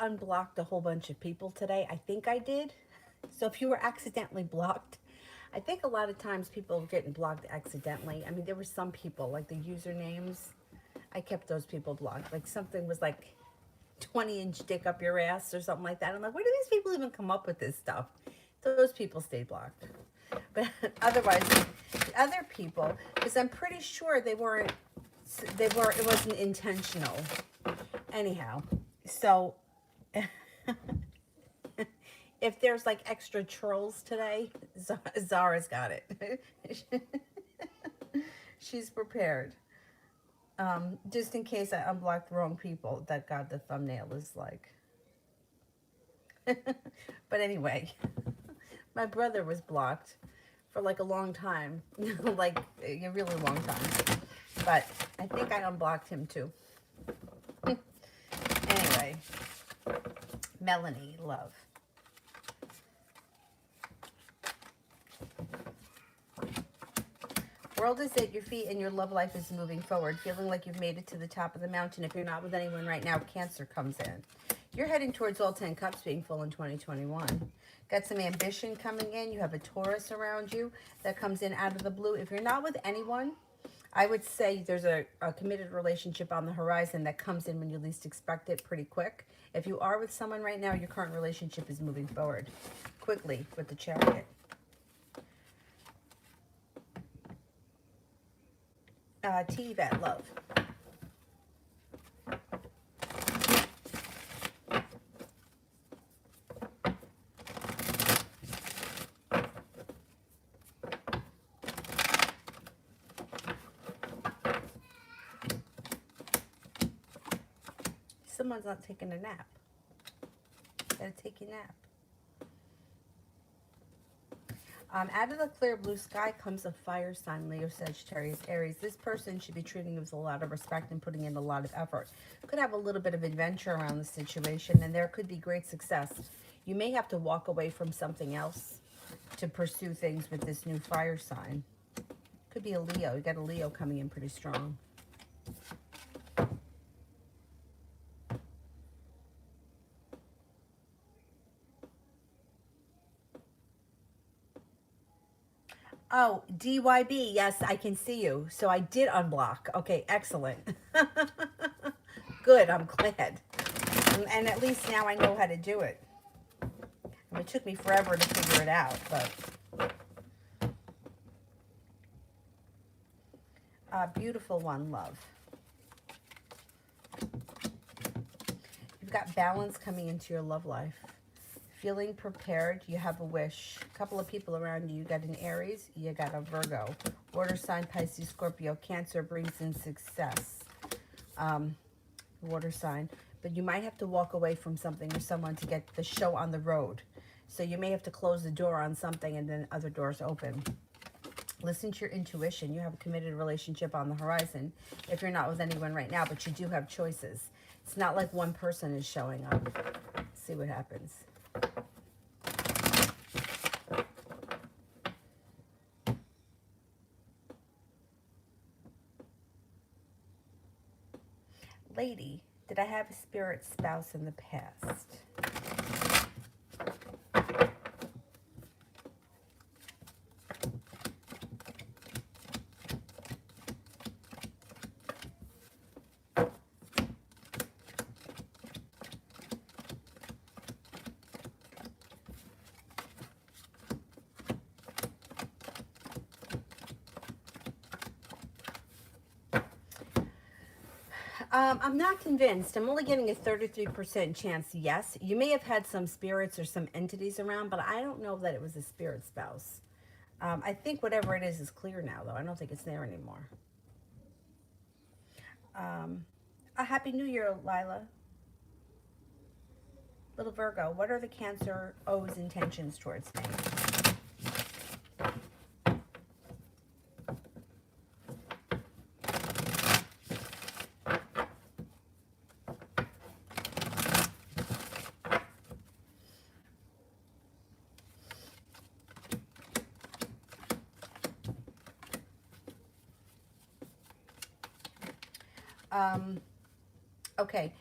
unblocked a whole bunch of people today. I think I did. So if you were accidentally blocked, I think a lot of times people are getting blocked accidentally. I mean, there were some people, like the usernames, I kept those people blocked. Like something was like 20-inch dick up your ass or something like that. I'm like, where do these people even come up with this stuff? Those people stayed blocked. But otherwise, the other people, because I'm pretty sure it wasn't intentional. Anyhow, so if there's like extra trolls today, Zara's got it. She's prepared. Just in case I unblocked the wrong people, that God, the thumbnail is like. But anyway, my brother was blocked for like a long time, like a really long time. But I think I unblocked him too. Anyway, Melanie, love. World is at your feet and your love life is moving forward, feeling like you've made it to the top of the mountain. If you're not with anyone right now, Cancer comes in. You're heading towards all 10 cups being full in 2021. Got some ambition coming in. You have a Taurus around you that comes in out of the blue. If you're not with anyone, I would say there's a committed relationship on the horizon that comes in when you least expect it pretty quick. If you are with someone right now, your current relationship is moving forward quickly with the Chariot. T-Vet, love. Someone's not taking a nap. Gotta take your nap. Out of the clear blue sky comes a fire sign, Leo, Sagittarius, Aries. This person should be treating you with a lot of respect and putting in a lot of effort. Could have a little bit of adventure around the situation, and there could be great success. You may have to walk away from something else to pursue things with this new fire sign. Could be a Leo. You got a Leo coming in pretty strong. Oh, DYB, yes, I can see you. So I did unblock. Okay, excellent. Good, I'm glad. And at least now I know how to do it. And it took me forever to figure it out, but beautiful one, love. You've got balance coming into your love life. Feeling prepared, you have a wish. A couple of people around you. You got an Aries, you got a Virgo. Water sign, Pisces, Scorpio. Cancer brings in success. Water sign. But you might have to walk away from something or someone to get the show on the road. So you may have to close the door on something and then other doors open. Listen to your intuition. You have a committed relationship on the horizon if you're not with anyone right now, but you do have choices. It's not like one person is showing up. Let's see what happens. Lady, did I have a spirit spouse in the past? I'm not convinced. I'm only getting a 33% chance yes. You may have had some spirits or some entities around, but I don't know that it was a spirit spouse. I think whatever it is clear now, though. I don't think it's there anymore. A Happy New Year, Lila. Little Virgo, what are the Cancer O's intentions towards me? Okay,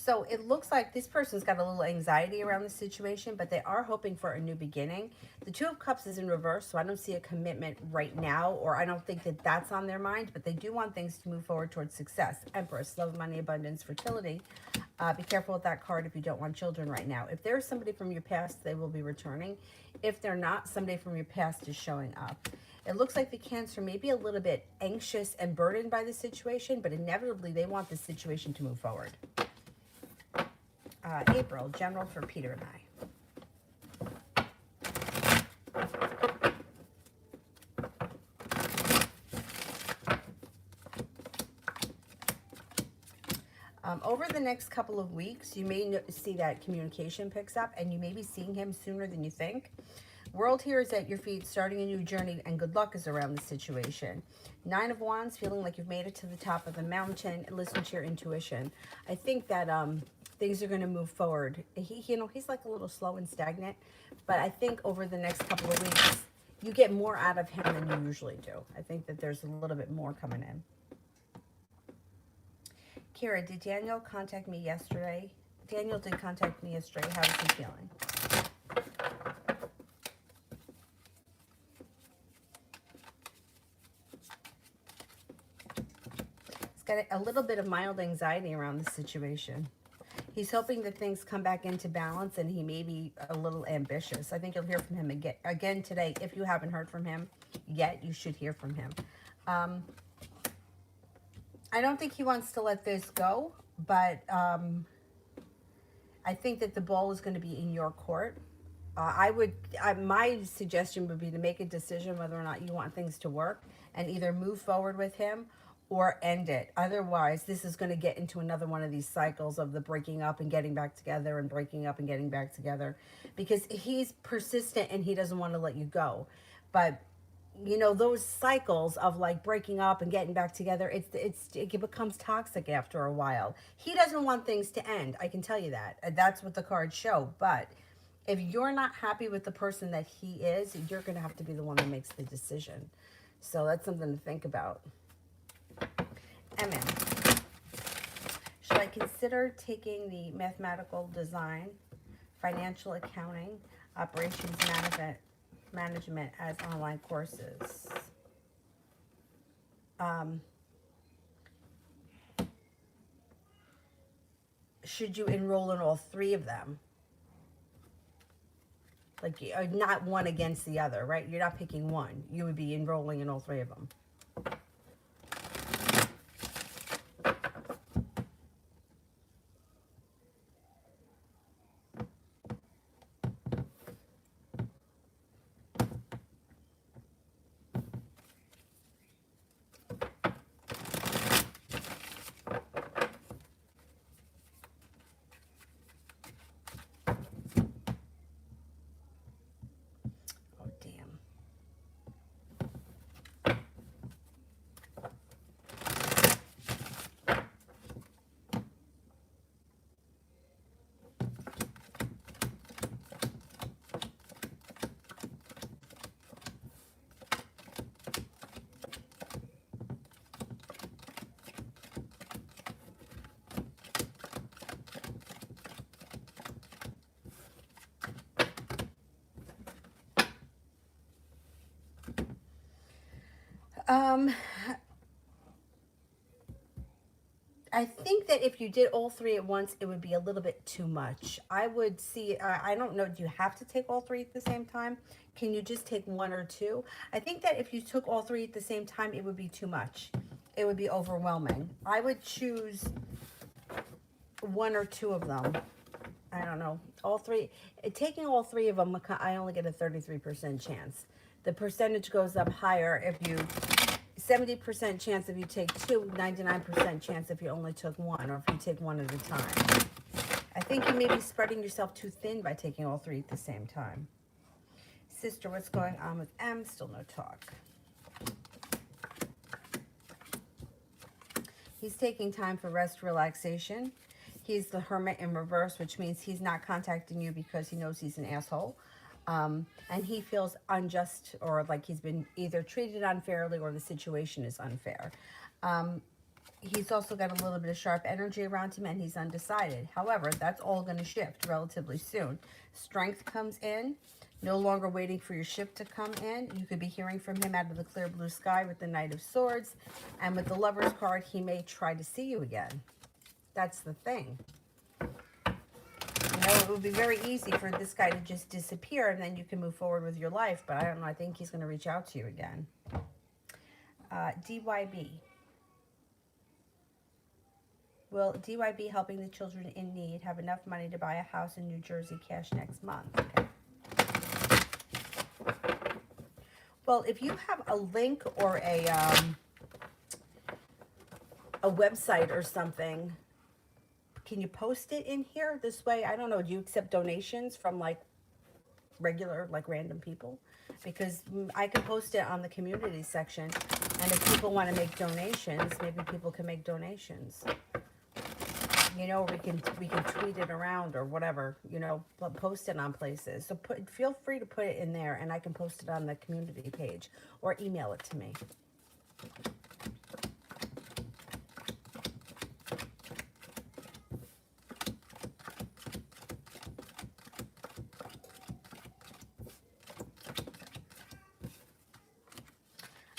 So it looks like this person's got a little anxiety around the situation, but they are hoping for a new beginning. The Two of Cups is in reverse, so I don't see a commitment right now, or I don't think that that's on their mind, but they do want things to move forward towards success. Empress, love, money, abundance, fertility. Be careful with that card if you don't want children right now. If there's somebody from your past, they will be returning. If they're not, somebody from your past is showing up. It looks like the Cancer may be a little bit anxious and burdened by the situation, but inevitably they want the situation to move forward. April, general for Peter and I. Over the next couple of weeks, you may see that communication picks up, and you may be seeing him sooner than you think. World here is at your feet, starting a new journey, and good luck is around the situation. Nine of Wands, feeling like you've made it to the top of the mountain, and listen to your intuition. I think that things are going to move forward. He's like a little slow and stagnant, but I think over the next couple of weeks, you get more out of him than you usually do. I think that there's a little bit more coming in. Kira, did Daniel contact me yesterday? Daniel did contact me yesterday. How is he feeling? He's got a little bit of mild anxiety around the situation. He's hoping that things come back into balance, and he may be a little ambitious. I think you'll hear from him again today. If you haven't heard from him yet, you should hear from him. I don't think he wants to let this go, but I think that the ball is going to be in your court. My suggestion would be to make a decision whether or not you want things to work, and either move forward with him or end it. Otherwise, this is going to get into another one of these cycles of the breaking up and getting back together and breaking up and getting back together, because he's persistent and he doesn't want to let you go. But you know, those cycles of like breaking up and getting back together, it becomes toxic after a while. He doesn't want things to end. I can tell you that. That's what the cards show. But if you're not happy with the person that he is, you're going to have to be the one that makes the decision. So that's something to think about. MM. Should I consider taking the mathematical design, financial accounting, operations management as online courses? Should you enroll in all three of them? Like, not one against the other, right? You're not picking one. You would be enrolling in all three of them. I think that if you did all three at once, it would be a little bit too much. I would see, I don't know, do you have to take all three at the same time? Can you just take one or two? I think that if you took all three at the same time, it would be too much. It would be overwhelming. I would choose one or two of them. I don't know. All three, taking all three of them, I only get a 33% chance. The percentage goes up higher if you 70% chance if you take two, 99% chance if you only took one, or if you take one at a time. I think you may be spreading yourself too thin by taking all three at the same time. Sister, what's going on with M? Still no talk. He's taking time for rest, relaxation. He's the Hermit in reverse, which means he's not contacting you because he knows he's an asshole. And he feels unjust, or like he's been either treated unfairly or the situation is unfair. he's also got a little bit of sharp energy around him, and he's undecided. However, that's all going to shift relatively soon. Strength comes in, no longer waiting for your ship to come in. You could be hearing from him out of the clear blue sky with the Knight of Swords, and with the Lover's card, he may try to see you again. That's the thing. You know, it would be very easy for this guy to just disappear, and then you can move forward with your life, but I don't know, I think he's going to reach out to you again. DYB. Will DYB helping the children in need have enough money to buy a house in New Jersey cash next month? Okay. Well, if you have a link or a website or something, can you post it in here? This way, I don't know, do you accept donations from like regular, like random people? Because I can post it on the community section, and if people want to make donations, maybe people can make donations. You know, we can tweet it around or whatever, you know, but post it on places. So feel free to put it in there, and I can post it on the community page or email it to me.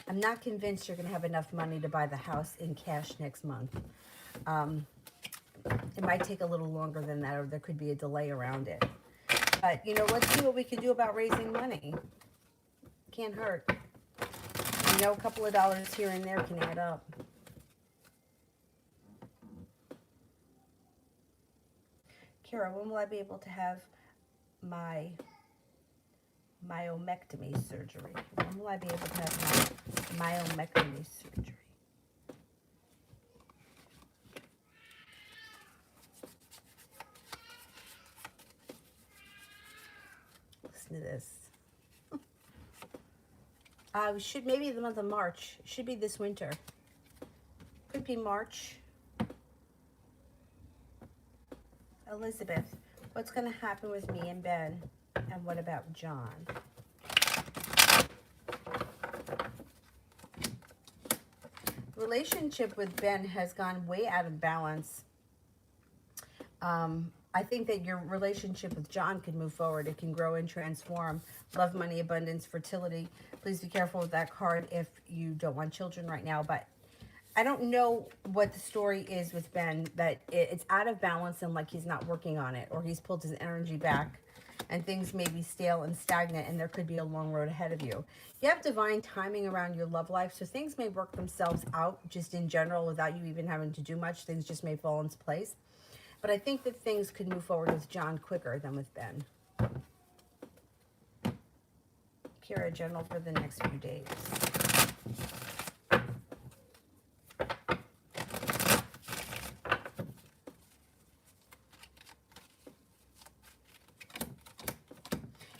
I'm not convinced you're going to have enough money to buy the house in cash next month. It might take a little longer than that, or there could be a delay around it. But, you know, let's see what we can do about raising money. Can't hurt. You know, a couple of dollars here and there can add up. Kara, when will I be able to have my myomectomy surgery? When will I be able to have my myomectomy surgery? Listen to this. Should maybe the month of March. Should be this winter. Could be March. Elizabeth, what's going to happen with me and Ben? And what about John? Relationship with Ben has gone way out of balance. I think that your relationship with John could move forward. It can grow and transform. Love, money, abundance, fertility. Please be careful with that card if you don't want children right now. But I don't know what the story is with Ben, that it's out of balance and like he's not working on it, or he's pulled his energy back and things may be stale and stagnant, and there could be a long road ahead of you. You have divine timing around your love life, so things may work themselves out just in general without you even having to do much. Things just may fall into place. But I think that things could move forward with John quicker than with Ben. Kira, general for the next few days.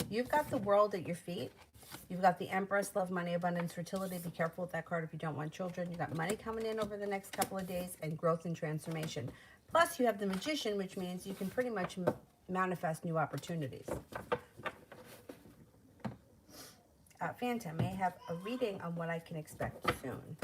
You've got the world at your feet. You've got the Empress, love, money, abundance, fertility. Be careful with that card if you don't want children. You've got money coming in over the next couple of days, and growth and transformation. Plus, you have the Magician, which means you can pretty much manifest new opportunities. Phantom, may I have a reading on what I can expect soon?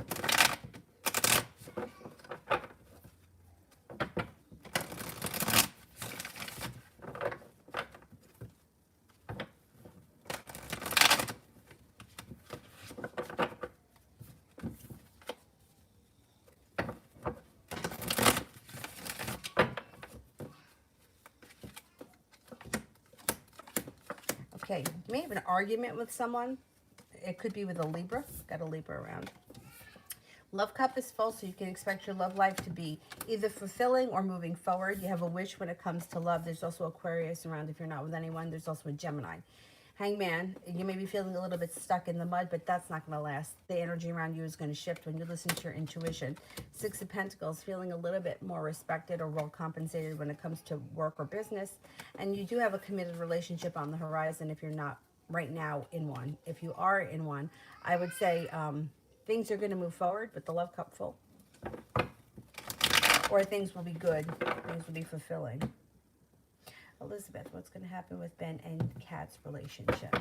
Okay, you may have an argument with someone. It could be with a Libra. Got a Libra around. Love cup is full, so you can expect your love life to be either fulfilling or moving forward. You have a wish when it comes to love. There's also Aquarius around if you're not with anyone. There's also a Gemini. Hangman, you may be feeling a little bit stuck in the mud, but that's not going to last. The energy around you is going to shift when you listen to your intuition. Six of Pentacles, feeling a little bit more respected or well compensated when it comes to work or business. And you do have a committed relationship on the horizon if you're not right now in one. If you are in one, I would say things are going to move forward with the love cup full. Or things will be good. Things will be fulfilling. Elizabeth, what's going to happen with Ben and Kat's relationship?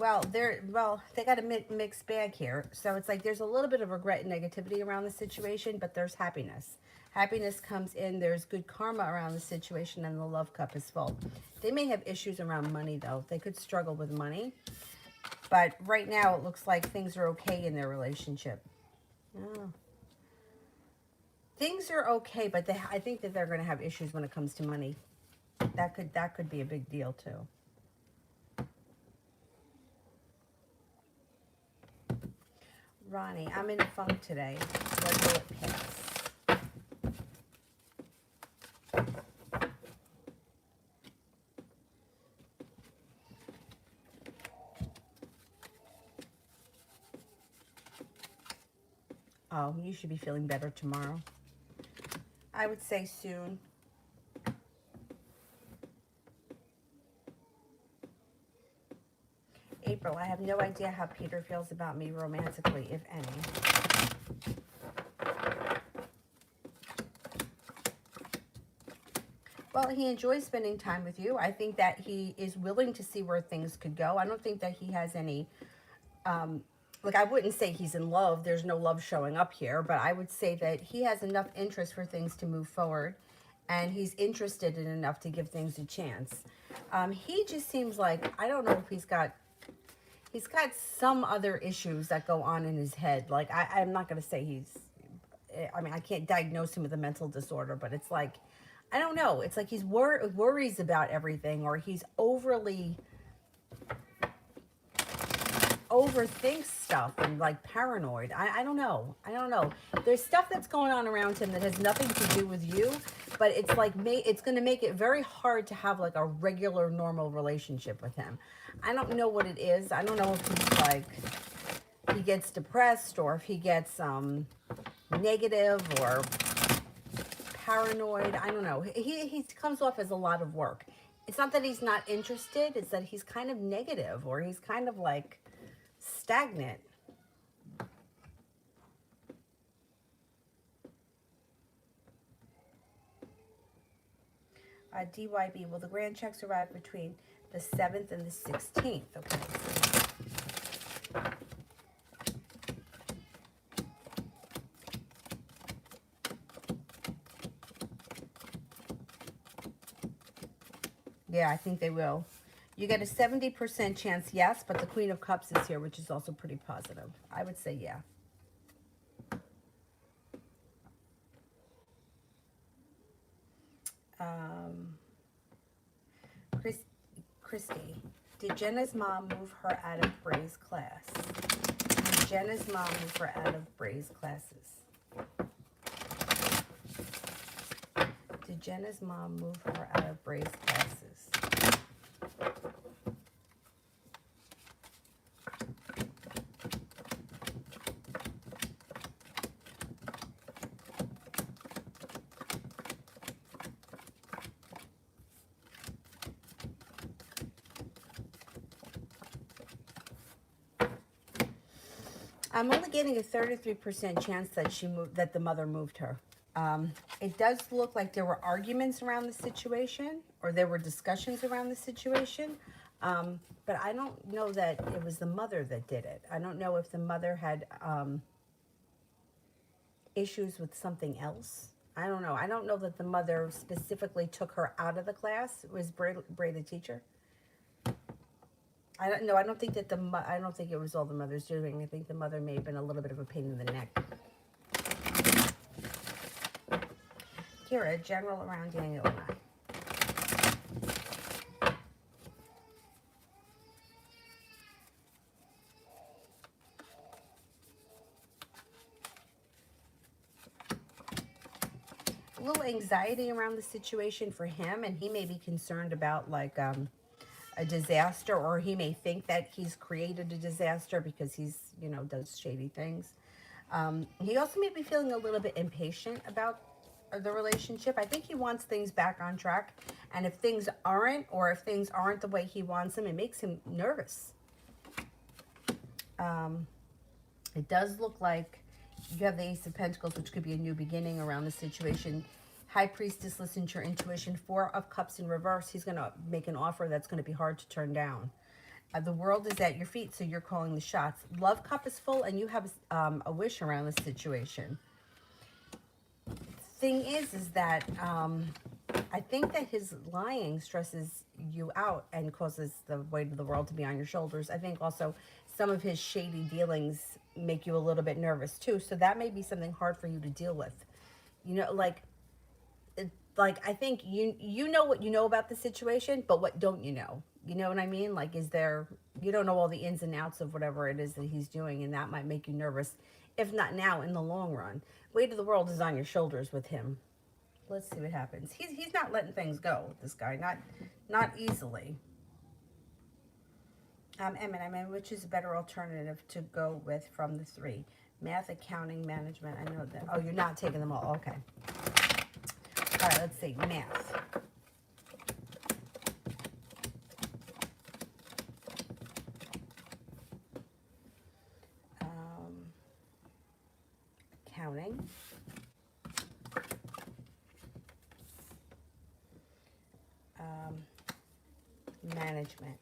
well, they got a mixed bag here. So it's like there's a little bit of regret and negativity around the situation, but there's happiness. Happiness comes in. There's good karma around the situation, and the love cup is full. They may have issues around money, though. They could struggle with money. But right now, it looks like things are okay in their relationship. Oh. Things are okay, but I think that they're going to have issues when it comes to money. That could be a big deal, too. Ronnie, I'm in a funk today. When will it pass? Oh, you should be feeling better tomorrow. I would say soon. April, I have no idea how Peter feels about me romantically, if any. Well, he enjoys spending time with you. I think that he is willing to see where things could go. I don't think that he has any, like, I wouldn't say he's in love. There's no love showing up here, but I would say that he has enough interest for things to move forward, and he's interested in enough to give things a chance. He just seems like, I don't know if he's got some other issues that go on in his head. Like, I'm not going to say I mean, I can't diagnose him with a mental disorder, but it's like, I don't know. It's like he's worries about everything, or he's overthinks stuff and like paranoid. I don't know. I don't know. There's stuff that's going on around him that has nothing to do with you, but it's like it's going to make it very hard to have like a regular, normal relationship with him. I don't know what it is. I don't know if he's like, he gets depressed, or if he gets negative or paranoid. I don't know. He comes off as a lot of work. It's not that he's not interested. It's that he's kind of negative, or he's kind of like stagnant. DYB, will the grand checks arrive between the 7th and the 16th? Okay. Yeah, I think they will. You get a 70% chance, yes, but the Queen of Cups is here, which is also pretty positive. I would say yeah. Christy, did Jenna's mom move her out of Bray's class? Did Jenna's mom move her out of Bray's classes? Did Jenna's mom move her out of Bray's classes? I'm only getting a 33% chance that the mother moved her. It does look like there were arguments around the situation, or there were discussions around the situation, but I don't know that it was the mother that did it. I don't know if the mother had issues with something else. I don't know. I don't know that the mother specifically took her out of the class. Was Bray the teacher? I don't know. I don't think that I don't think it was all the mother's doing. I think the mother may have been a little bit of a pain in the neck. Kira, general around Daniel and I. A little anxiety around the situation for him, and he may be concerned about like a disaster, or he may think that he's created a disaster because he's, you know, does shady things. He also may be feeling a little bit impatient about the relationship. I think he wants things back on track, and if things aren't, or if things aren't the way he wants them, it makes him nervous. It does look like you have the Ace of Pentacles, which could be a new beginning around the situation. High Priestess, listen to your intuition. 4 of Cups in reverse. He's going to make an offer that's going to be hard to turn down. The world is at your feet, so you're calling the shots. Love cup is full, and you have a wish around this situation. Thing is that I think that his lying stresses you out and causes the weight of the world to be on your shoulders. I think also some of his shady dealings make you a little bit nervous too. So that may be something hard for you to deal with. You know, like I think you know what you know about the situation, but what don't you know? You know what I mean? Like, is there, you don't know all the ins and outs of whatever it is that he's doing, and that might make you nervous, if not now, in the long run. Weight of the world is on your shoulders with him. Let's see what happens. He's not letting things go. This guy, not easily. Emmett, I mean, which is a better alternative to go with from the three? Math, accounting, management. I know that. Oh, you're not taking them all. Okay. All right, let's see. Math. Accounting. Management.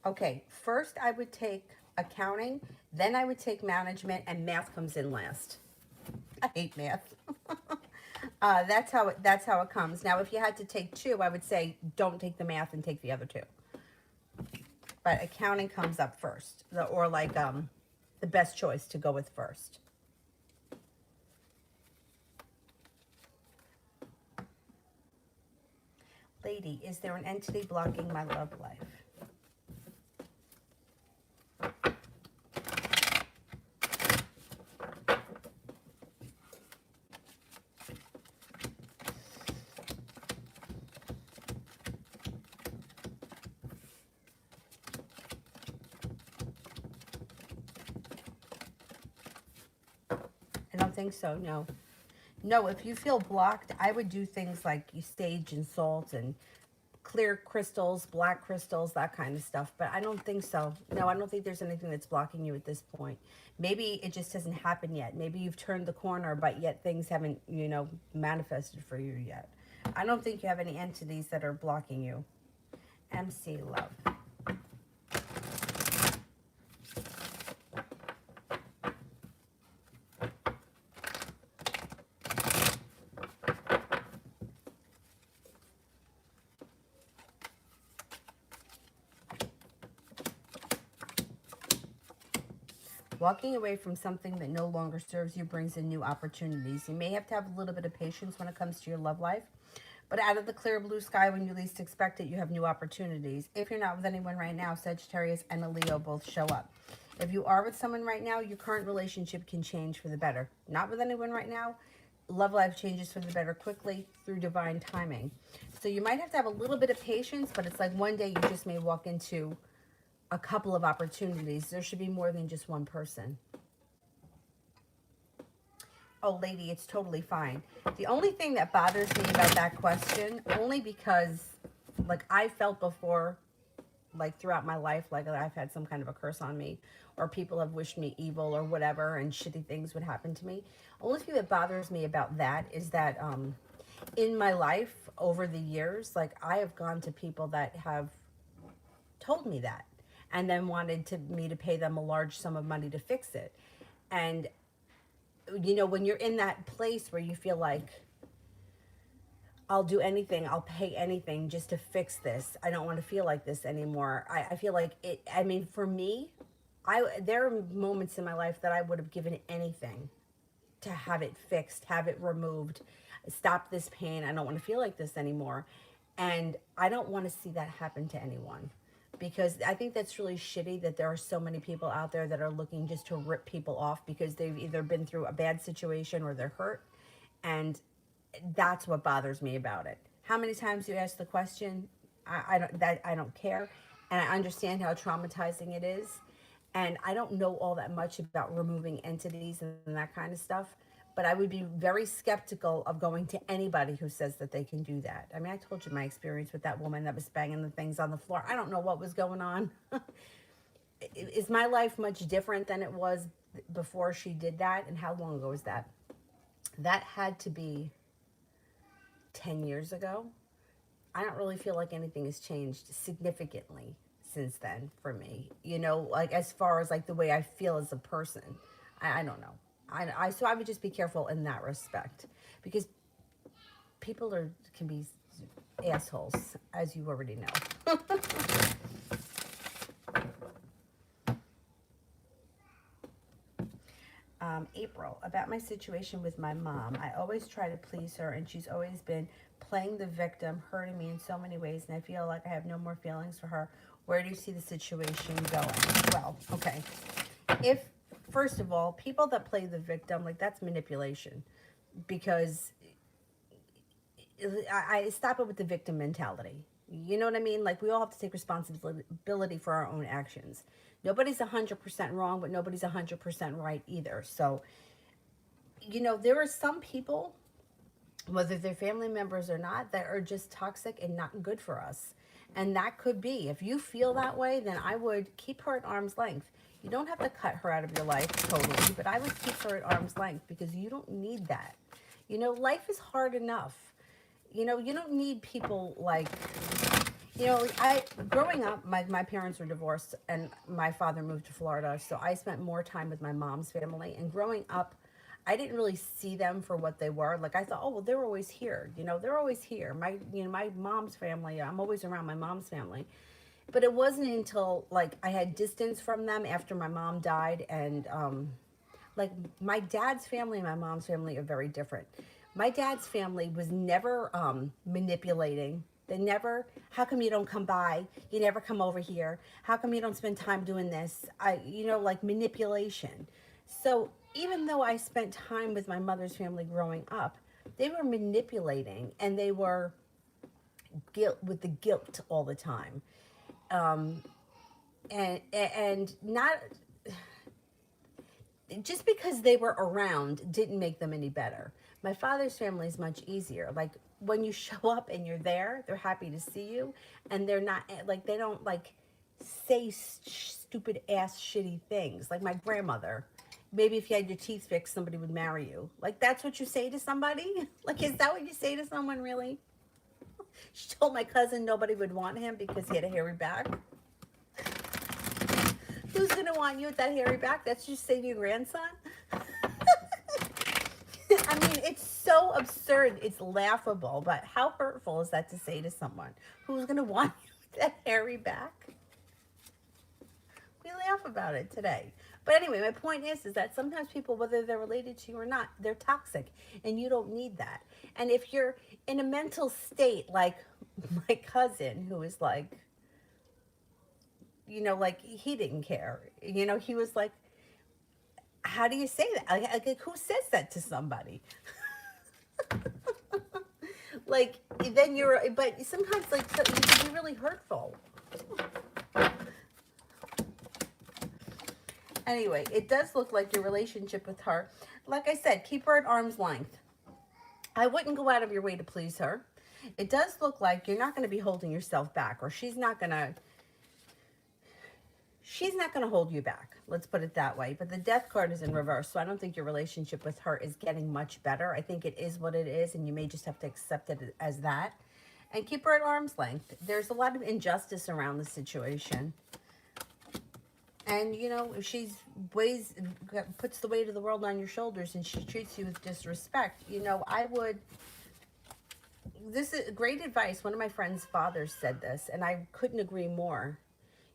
Okay, first I would take accounting, then I would take management, and math comes in last. I hate math. That's how it comes. Now, if you had to take two, I would say don't take the math and take the other two. But accounting comes up first, or like the best choice to go with first. Lady, is there an entity blocking my love life? I don't think so, no. No, if you feel blocked, I would do things like you sage and salt and clear crystals, black crystals, that kind of stuff. But I don't think so. No, I don't think there's anything that's blocking you at this point. Maybe it just hasn't happened yet. Maybe you've turned the corner, but yet things haven't, manifested for you yet. I don't think you have any entities that are blocking you. MC Love. Walking away from something that no longer serves you brings in new opportunities. You may have to have a little bit of patience when it comes to your love life, but out of the clear blue sky when you least expect it, you have new opportunities. If you're not with anyone right now, Sagittarius and a Leo both show up. If you are with someone right now, your current relationship can change for the better. Not with anyone right now, love life changes for the better quickly through divine timing. So you might have a little bit of patience, but it's like one day you just may walk into a couple of opportunities. There should be more than just one person. Oh, lady, it's totally fine. The only thing that bothers me about that question, only because, like, I felt before, like, throughout my life, like, I've had some kind of a curse on me, or people have wished me evil or whatever, and shitty things would happen to me. Only thing that bothers me about that is that, in my life, over the years, like, I have gone to people that have told me that, and then wanted me to pay them a large sum of money to fix it. And, when you're in that place where you feel like, I'll do anything, I'll pay anything just to fix this. I don't want to feel like this anymore. I feel like it, I mean, for me, there are moments in my life that I would have given anything to have it fixed, have it removed, stop this pain. I don't want to feel like this anymore. And I don't want to see that happen to anyone. Because I think that's really shitty that there are so many people out there that are looking just to rip people off because they've either been through a bad situation or they're hurt. And that's what bothers me about it. How many times you ask the question, I don't care. And I understand how traumatizing it is. And I don't know all that much about removing entities and that kind of stuff. But I would be very skeptical of going to anybody who says that they can do that. I mean, I told you my experience with that woman that was banging the things on the floor. I don't know what was going on. is my life much different than it was before she did that? And how long ago was that? That had to be 10 years ago. I don't really feel like anything has changed significantly since then for me. You know, like as far as like the way I feel as a person, I don't know. So I would just be careful in that respect because people can be assholes, as you already know. April, about my situation with my mom. I always try to please her, and she's always been playing the victim, hurting me in so many ways, and I feel like I have no more feelings for her. Where do you see the situation going? Well, okay. If, first of all, people that play the victim, like that's manipulation, because I stop it with the victim mentality. You know what I mean? Like we all have to take responsibility for our own actions. Nobody's 100% wrong, but nobody's 100% right either. So, you know, there are some people, whether they're family members or not, that are just toxic and not good for us. And that could be, if you feel that way, then I would keep her at arm's length. You don't have to cut her out of your life totally, but I would keep her at arm's length because you don't need that. You know, life is hard enough. You know, you don't need people like, you know, growing up, my parents were divorced and my father moved to Florida. So I spent more time with my mom's family. And growing up, I didn't really see them for what they were. Like I thought, oh, well, they're always here. You know, they're always here. My mom's family, I'm always around my mom's family. But it wasn't until like I had distance from them after my mom died. And like my dad's family and my mom's family are very different. My dad's family was never manipulating. They never, how come you don't come by? You never come over here. How come you don't spend time doing this? Like manipulation. So even though I spent time with my mother's family growing up, they were manipulating and they were with the guilt all the time. And not, just because they were around didn't make them any better. My father's family is much easier. Like when you show up and you're there, they're happy to see you, and they're not like, they don't like say stupid ass shitty things. Like my grandmother, maybe if you had your teeth fixed, somebody would marry you. Like that's what you say to somebody? Like, is that what you say to someone really? She told my cousin nobody would want him because he had a hairy back. Who's gonna want you with that hairy back? That's just say to your grandson. I mean, it's so absurd. It's laughable, but how hurtful is that to say to someone who's gonna want you with that hairy back? We laugh about it today. But anyway, my point is that sometimes people, whether they're related to you or not, they're toxic, and you don't need that. And if you're in a mental state like my cousin, who is like, you know, like he didn't care. You know, he was like, how do you say that? Like who says that to somebody? Like, then but sometimes like you can be really hurtful. Anyway, it does look like your relationship with her, like I said, keep her at arm's length. I wouldn't go out of your way to please her. It does look like you're not going to be holding yourself back, or she's not going to hold you back. Let's put it that way. But the death card is in reverse, so I don't think your relationship with her is getting much better. I think it is what it is, and you may just have to accept it as that. And keep her at arm's length. There's a lot of injustice around the situation. And, you know, if she puts the weight of the world on your shoulders and she treats you with disrespect, you know, this is great advice. One of my friend's fathers said this, and I couldn't agree more.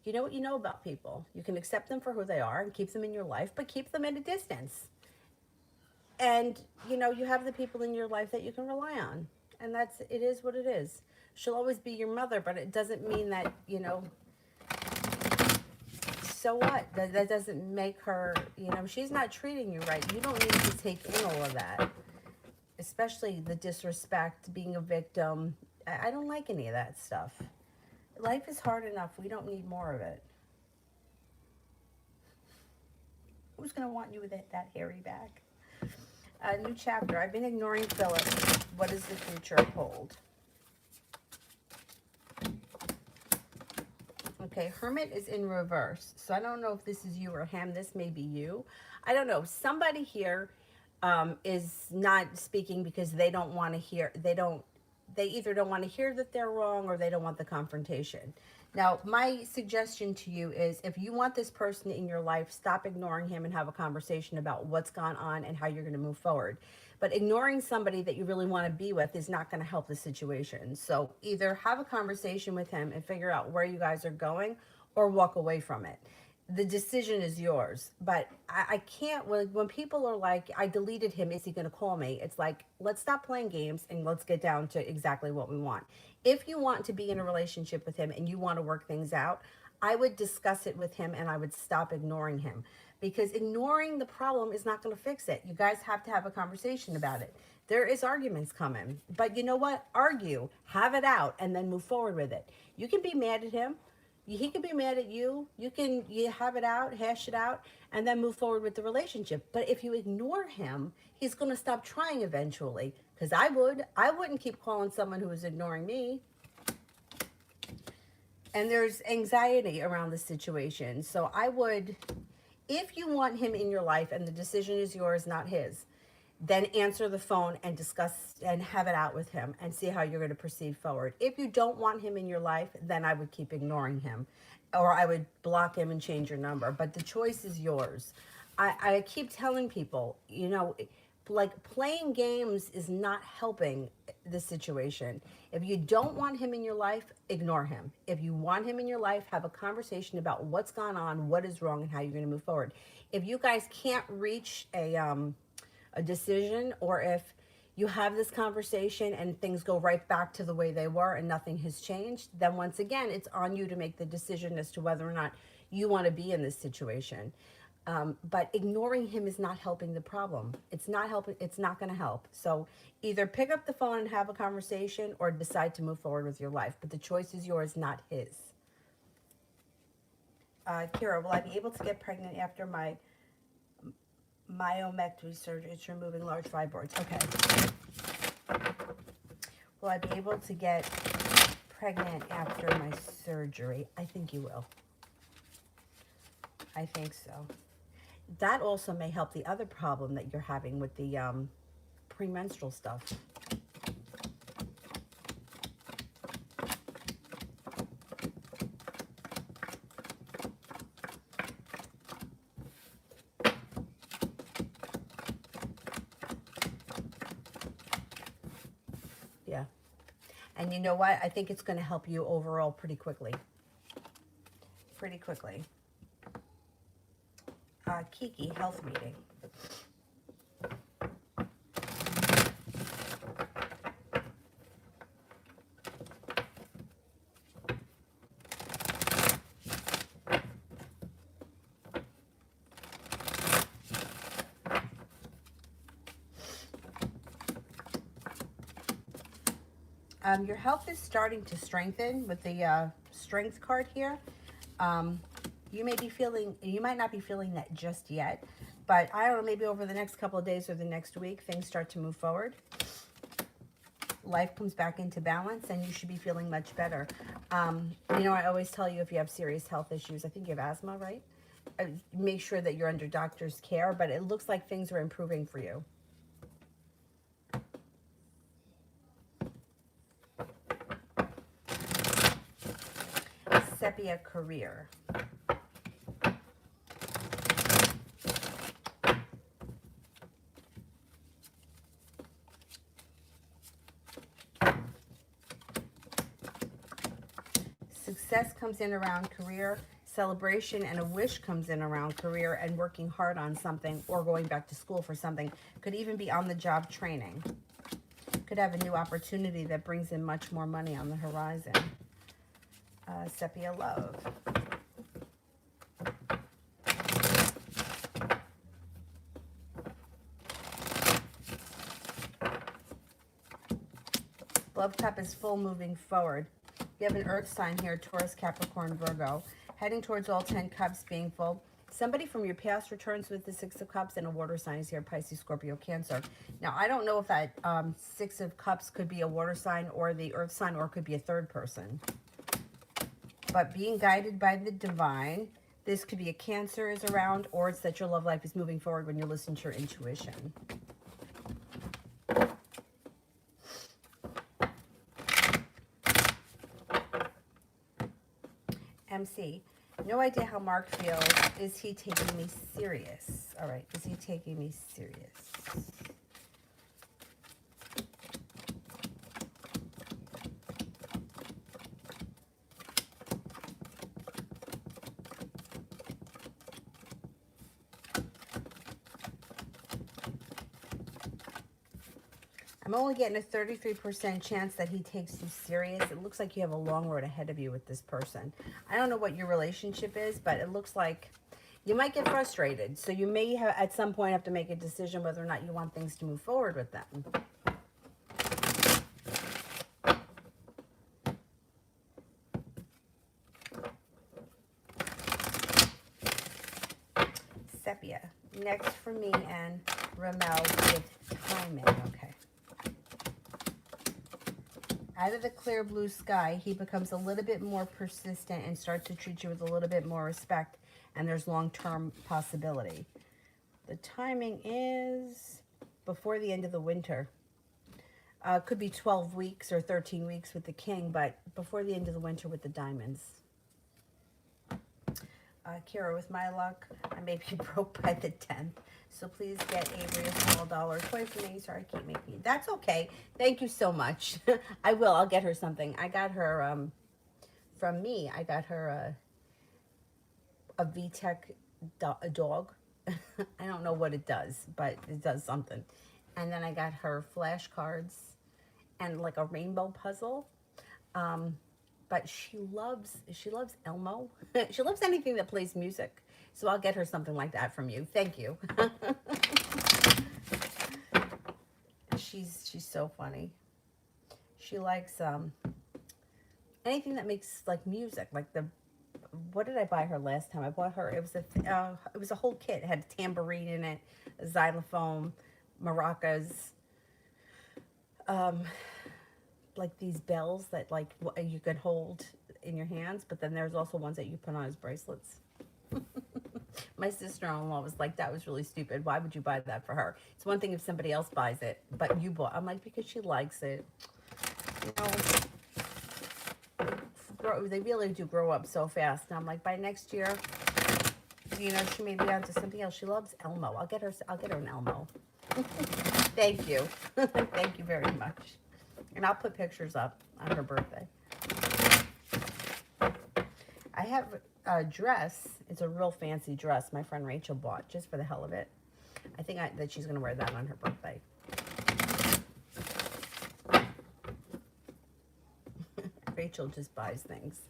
You know what you know about people. You can accept them for who they are and keep them in your life, but keep them at a distance. And, you know, you have the people in your life that you can rely on. And it is what it is. She'll always be your mother, but it doesn't mean that, you know, so what? That doesn't make her, you know, she's not treating you right. You don't need to take in all of that. Especially the disrespect, being a victim. I don't like any of that stuff. Life is hard enough. We don't need more of it. Who's going to want you with that hairy back? A new chapter. I've been ignoring Philip. What does the future hold? Okay, Hermit is in reverse. So I don't know if this is you or him. This may be you. I don't know. Somebody here is not speaking because they don't want to hear, they either don't want to hear that they're wrong or they don't want the confrontation. Now, my suggestion to you is if you want this person in your life, stop ignoring him and have a conversation about what's gone on and how you're going to move forward. But ignoring somebody that you really want to be with is not going to help the situation. So either have a conversation with him and figure out where you guys are going or walk away from it. The decision is yours. But I can't, when people are like, I deleted him, is he going to call me? It's like, let's stop playing games and let's get down to exactly what we want. If you want to be in a relationship with him and you want to work things out, I would discuss it with him and I would stop ignoring him, because ignoring the problem is not going to fix it. You guys have to have a conversation about it. There is arguments coming, but you know what? Argue, have it out, and then move forward with it. You can be mad at him. He can be mad at you. You have it out, hash it out, and then move forward with the relationship. But if you ignore him, he's going to stop trying eventually. Because I wouldn't keep calling someone who is ignoring me. And there's anxiety around the situation. So I would, if you want him in your life and the decision is yours, not his, then answer the phone and discuss and have it out with him and see how you're going to proceed forward. If you don't want him in your life, then I would keep ignoring him, or I would block him and change your number. But the choice is yours. I keep telling people, you know, like playing games is not helping the situation. If you don't want him in your life, ignore him. If you want him in your life, have a conversation about what's gone on, what is wrong, and how you're going to move forward. If you guys can't reach a decision, or if you have this conversation and things go right back to the way they were and nothing has changed, then once again, it's on you to make the decision as to whether or not you want to be in this situation. But ignoring him is not helping the problem. It's not helping. It's not going to help. So either pick up the phone and have a conversation or decide to move forward with your life. But the choice is yours, not his. Kira, will I be able to get pregnant after my myomectomy surgery? It's removing large fibroids. Okay. Will I be able to get pregnant after my surgery? I think you will. I think so. That also may help the other problem that you're having with the premenstrual stuff. Yeah. And you know what? I think it's going to help you overall pretty quickly. Pretty quickly. Kiki, health meeting. Your health is starting to strengthen with the strength card here. You might not be feeling that just yet, but I don't know, maybe over the next couple of days or the next week, things start to move forward. Life comes back into balance and you should be feeling much better. You know, I always tell you, if you have serious health issues, I think you have asthma, right? Make sure that you're under doctor's care, but it looks like things are improving for you. Sepia career. Success comes in around career. Celebration and a wish comes in around career and working hard on something or going back to school for something. Could even be on the job training. Could have a new opportunity that brings in much more money on the horizon. Sepia love. Love cup is full, moving forward. You have an earth sign here, Taurus, Capricorn, Virgo. Heading towards all 10 cups being full. Somebody from your past returns with the 6 of cups, and a water sign is here, Pisces, Scorpio, Cancer. Now, I don't know if that 6 of cups could be a water sign or the earth sign, or it could be a third person. but being guided by the divine. This could be a Cancer is around, or it's that your love life is moving forward when you listen to your intuition. MC, no idea how Mark feels. Is he taking me serious? All right, is he taking me serious? I'm only getting a 33% chance that he takes you serious. It looks like you have a long road ahead of you with this person. I don't know what your relationship is, but it looks like you might get frustrated. So you may have, at some point, have to make a decision whether or not you want things to move forward with them. Sepia. Next for me and Ramel with timing. Okay. Out of the clear blue sky, he becomes a little bit more persistent and starts to treat you with a little bit more respect, and there's long-term possibility. The timing is before the end of the winter. Could be 12 weeks or 13 weeks with the king, but before the end of the winter with the diamonds. Kira, with my luck, I may be broke by the 10th. So please get Avery a small dollar toy for me. Sorry, I keep making it. That's okay. Thank you so much. I will. I'll get her something. I got her, from me, I got her a VTech dog. I don't know what it does, but it does something. And then I got her flashcards and like a rainbow puzzle. But she loves Elmo. She loves anything that plays music. So I'll get her something like that from you. Thank you. She's so funny. She likes anything that makes like music. Like what did I buy her last time? I bought her, it was a whole kit. It had a tambourine in it, a xylophone, maracas, like these bells that like you could hold in your hands, but then there's also ones that you put on as bracelets. My sister-in-law was like, that was really stupid. Why would you buy that for her? It's one thing if somebody else buys it, but you bought. I'm like, because she likes it. You know, they really do grow up so fast. And I'm like, by next year, you know, she may be onto something else. She loves Elmo. I'll get her an Elmo. Thank you. Thank you very much. And I'll put pictures up on her birthday. I have a dress. It's a real fancy dress my friend Rachel bought just for the hell of it. I think that she's going to wear that on her birthday. Rachel just buys things.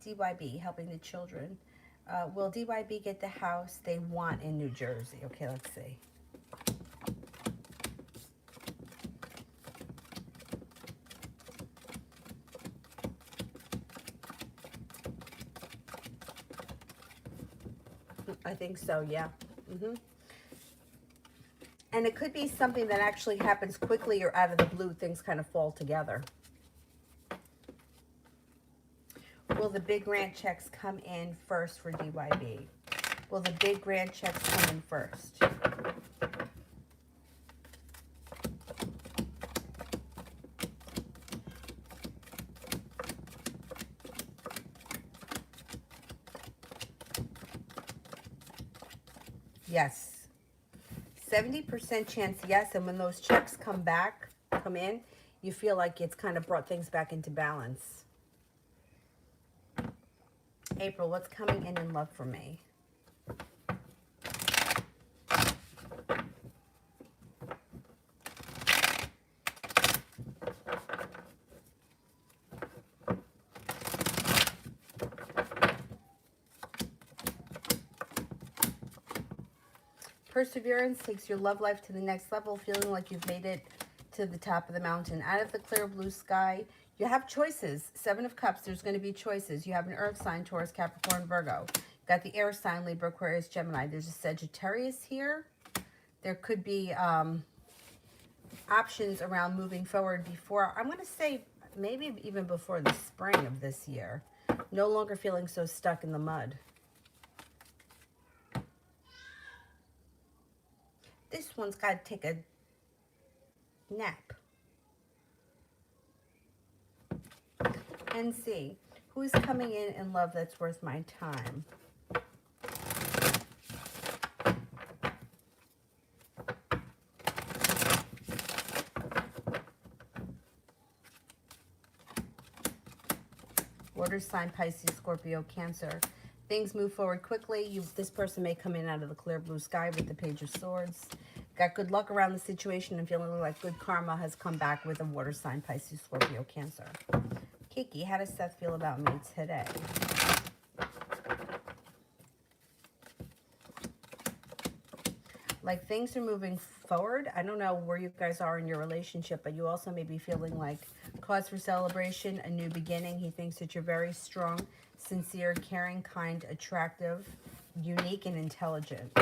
DYB, helping the children. Will DYB get the house they want in New Jersey? Okay, let's see. I think so, yeah. And it could be something that actually happens quickly or out of the blue. Things kind of fall together. Will the big grant checks come in first for DYB? Will the big grant checks come in first? Yes. 70% chance yes, and when those checks come in, you feel like it's kind of brought things back into balance. April, what's coming in love for me? Perseverance takes your love life to the next level, feeling like you've made it to the top of the mountain. Out of the clear blue sky, you have choices. 7 of Cups, there's going to be choices. You have an earth sign, Taurus, Capricorn, Virgo. You've got the air sign, Libra, Aquarius, Gemini. There's a Sagittarius here. There could be options around moving forward before, I'm going to say maybe even before the spring of this year. No longer feeling so stuck in the mud. This one's got to take a nap and see who's coming in love that's worth my time. Water sign, Pisces, Scorpio, Cancer. Things move forward quickly. This person may come in out of the clear blue sky with the Page of Swords. Got good luck around the situation and feeling like good karma has come back with a water sign, Pisces, Scorpio, Cancer. Kiki, how does Seth feel about me today? Like things are moving forward. I don't know where you guys are in your relationship, but you also may be feeling like cause for celebration, a new beginning. He thinks that you're very strong, sincere, caring, kind, attractive, unique, and intelligent.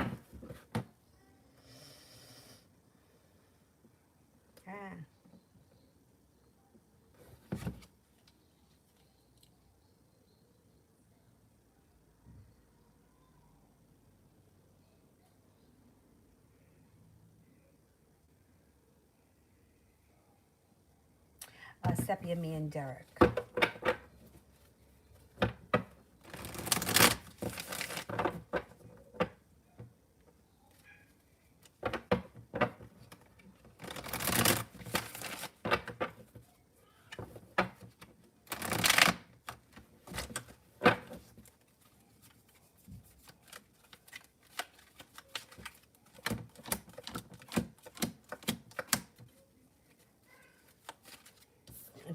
Sepia, me, and Derek.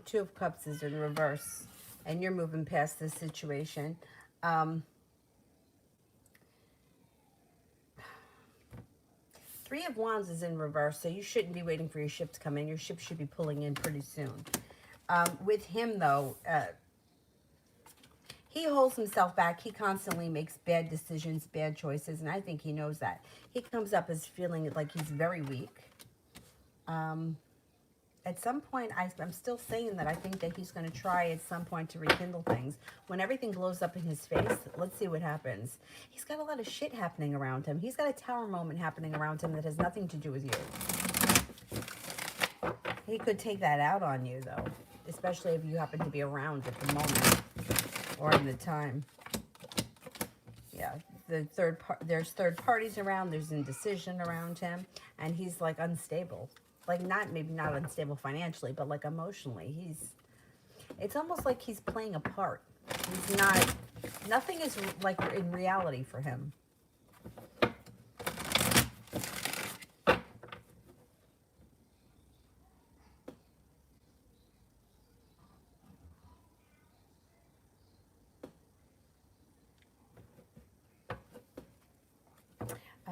Two of Cups is in reverse, and you're moving past this situation. Three of Wands is in reverse, so you shouldn't be waiting for your ship to come in. Your ship should be pulling in pretty soon. With him, though, he holds himself back. He constantly makes bad decisions, bad choices, and I think he knows that. He comes up as feeling like he's very weak. At some point, I'm still saying that I think that he's going to try at some point to rekindle things. When everything blows up in his face, let's see what happens. He's got a lot of shit happening around him. He's got a tower moment happening around him that has nothing to do with you. He could take that out on you, though, especially if you happen to be around at the moment or in the time. Yeah, there's third parties around. There's indecision around him, and he's like unstable. Like maybe not unstable financially, but like emotionally. It's almost like he's playing a part. He's not, nothing is like in reality for him.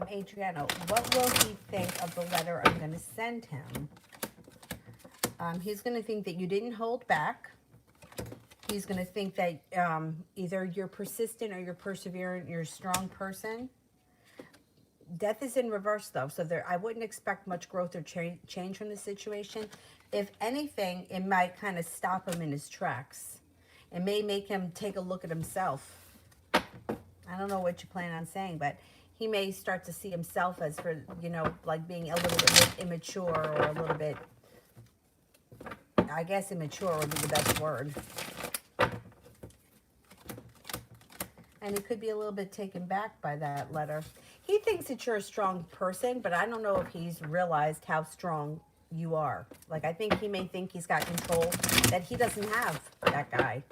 Adriano, what will he think of the letter I'm going to send him? He's going to think that you didn't hold back. He's going to think that either you're persistent or you're perseverant, you're a strong person. Death is in reverse, though, so I wouldn't expect much growth or change from the situation. If anything, it might kind of stop him in his tracks. It may make him take a look at himself. I don't know what you plan on saying, but he may start to see himself as like being a little bit immature or a little bit, I guess immature would be the best word. And he could be a little bit taken back by that letter. He thinks that you're a strong person, but I don't know if he's realized how strong you are. Like, I think he may think he's got control that he doesn't have, that guy.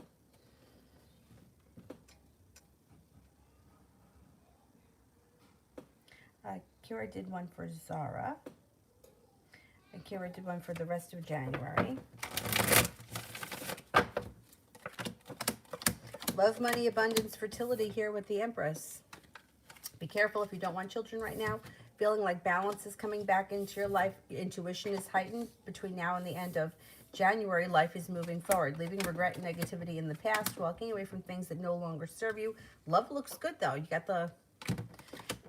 Kira did one for Zara. And Kira did one for the rest of January. Love, money, abundance, fertility here with the Empress. Be careful if you don't want children right now. Feeling like balance is coming back into your life. Intuition is heightened between now and the end of January. Life is moving forward. Leaving regret and negativity in the past. Walking away from things that no longer serve you. Love looks good, though. You got the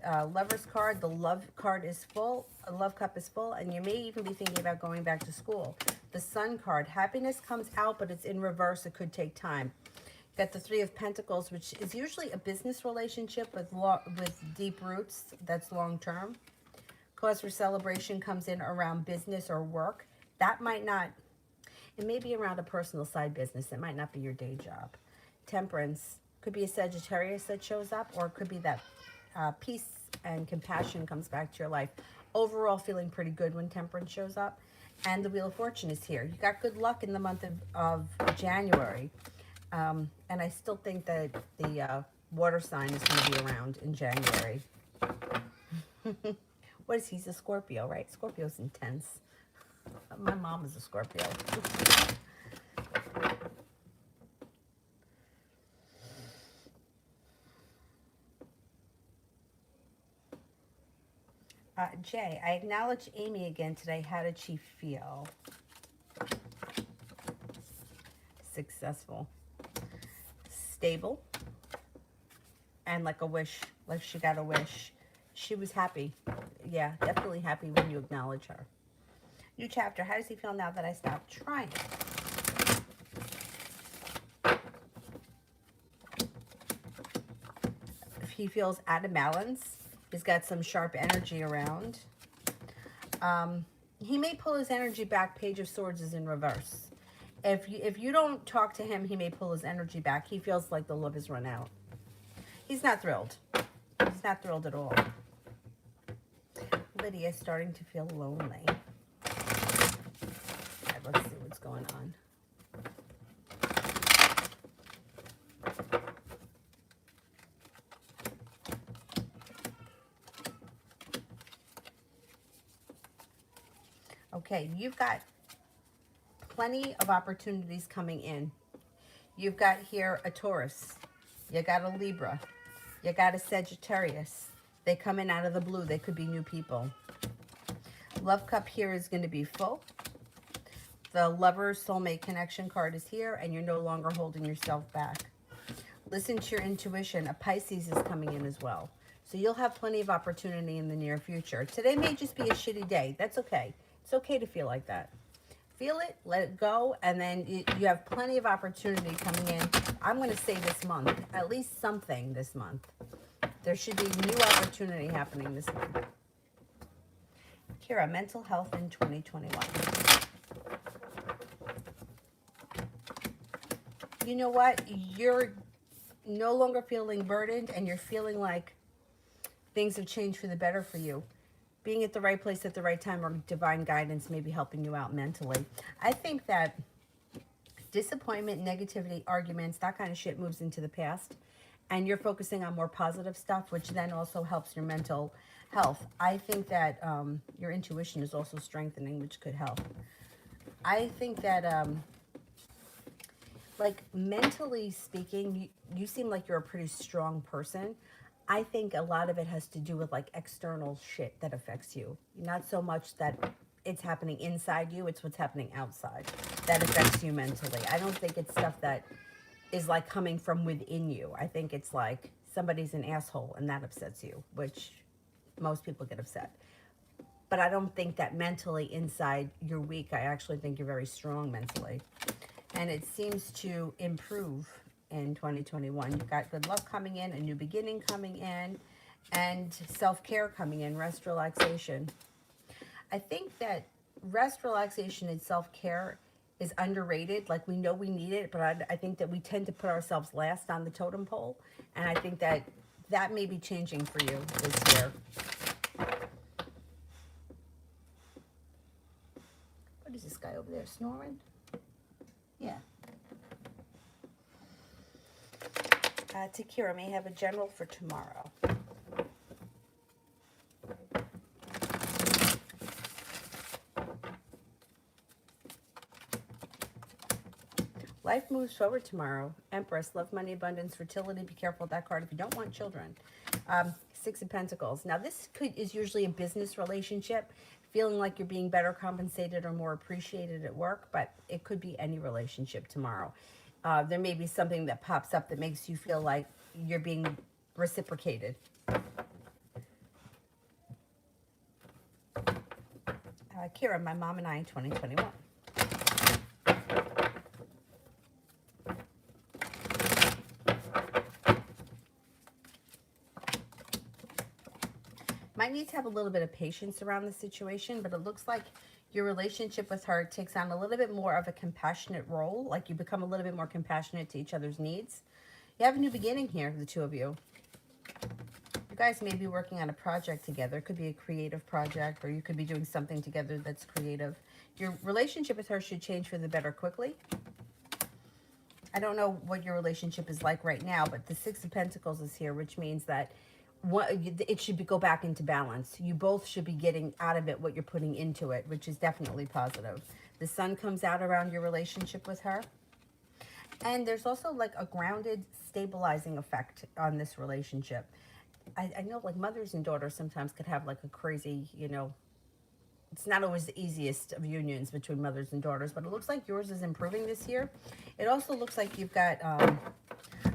Lover's card. The love card is full. A love cup is full, and you may even be thinking about going back to school. The Sun card. Happiness comes out, but it's in reverse. It could take time. Got the Three of Pentacles, which is usually a business relationship with deep roots. That's long term. Cause for celebration comes in around business or work. That might not, it may be around a personal side business. It might not be your day job. Temperance could be a Sagittarius that shows up, or it could be that peace and compassion comes back to your life. Overall, feeling pretty good when Temperance shows up. And the Wheel of Fortune is here. You got good luck in the month of January. And I still think that the water sign is going to be around in January. What is he? He's a Scorpio, right? Scorpio's intense. My mom is a Scorpio. Jay, I acknowledge Amy again today. How did she feel? Successful. Stable. And like a wish. Like she got a wish. She was happy. Yeah, definitely happy when you acknowledge her. New chapter. How does he feel now that I stopped trying? If he feels out of balance, he's got some sharp energy around. He may pull his energy back. Page of Swords is in reverse. If you don't talk to him, he may pull his energy back. He feels like the love has run out. He's not thrilled. He's not thrilled at all. Lydia is starting to feel lonely. Right, let's see what's going on. Okay, you've got plenty of opportunities coming in. You've got here a Taurus. You got a Libra. You got a Sagittarius. They come in out of the blue. They could be new people. Love cup here is going to be full. The Lover's Soulmate Connection card is here, and you're no longer holding yourself back. Listen to your intuition. A Pisces is coming in as well. So you'll have plenty of opportunity in the near future. Today may just be a shitty day. That's okay. It's okay to feel like that. Feel it, let it go, and then you have plenty of opportunity coming in. I'm going to say this month, at least something this month. There should be new opportunity happening this month. Kira, mental health in 2021. You know what? You're no longer feeling burdened, and you're feeling like things have changed for the better for you. Being at the right place at the right time, or divine guidance may be helping you out mentally. I think that disappointment, negativity, arguments, that kind of shit moves into the past. And you're focusing on more positive stuff, which then also helps your mental health. I think that your intuition is also strengthening, which could help. I think that, like, mentally speaking, you seem like you're a pretty strong person. I think a lot of it has to do with, like, external shit that affects you. Not so much that it's happening inside you, it's what's happening outside that affects you mentally. I don't think it's stuff that is, like, coming from within you. I think it's like somebody's an asshole and that upsets you, which most people get upset. But I don't think that mentally inside you're weak. I actually think you're very strong mentally. And it seems to improve in 2021. You've got good luck coming in, a new beginning coming in, and self-care coming in, rest, relaxation. I think that rest, relaxation, and self-care is underrated. Like, we know we need it, but I think that we tend to put ourselves last on the totem pole. And I think that that may be changing for you this year. What is this guy over there snoring? Yeah. Takira may have a general for tomorrow. Life moves forward tomorrow. Empress, love, money, abundance, fertility. Be careful with that card if you don't want children. Six of Pentacles. Now, this is usually a business relationship, feeling like you're being better compensated or more appreciated at work, but it could be any relationship tomorrow. There may be something that pops up that makes you feel like you're being reciprocated. Kira, my mom and I in 2021. Might need to have a little bit of patience around the situation, but it looks like your relationship with her takes on a little bit more of a compassionate role, like you become a little bit more compassionate to each other's needs. You have a new beginning here, the two of you. You guys may be working on a project together. It could be a creative project, or you could be doing something together that's creative. Your relationship with her should change for the better quickly. I don't know what your relationship is like right now, but the Six of Pentacles is here, which means that it should go back into balance. You both should be getting out of it what you're putting into it, which is definitely positive. The sun comes out around your relationship with her. And there's also like a grounded, stabilizing effect on this relationship. I know like mothers and daughters sometimes could have like a crazy, you know, it's not always the easiest of unions between mothers and daughters, but it looks like yours is improving this year. It also looks like you've got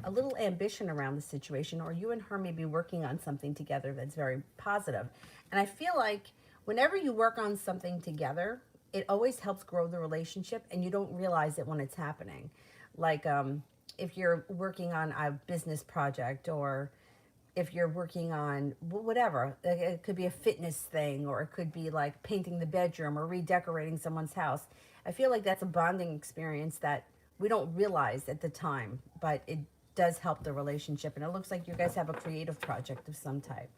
a little ambition around the situation, or you and her may be working on something together that's very positive. And I feel like whenever you work on something together, it always helps grow the relationship, and you don't realize it when it's happening. Like if you're working on a business project, or if you're working on whatever, it could be a fitness thing, or it could be like painting the bedroom or redecorating someone's house. I feel like that's a bonding experience that we don't realize at the time, but it does help the relationship. And it looks like you guys have a creative project of some type.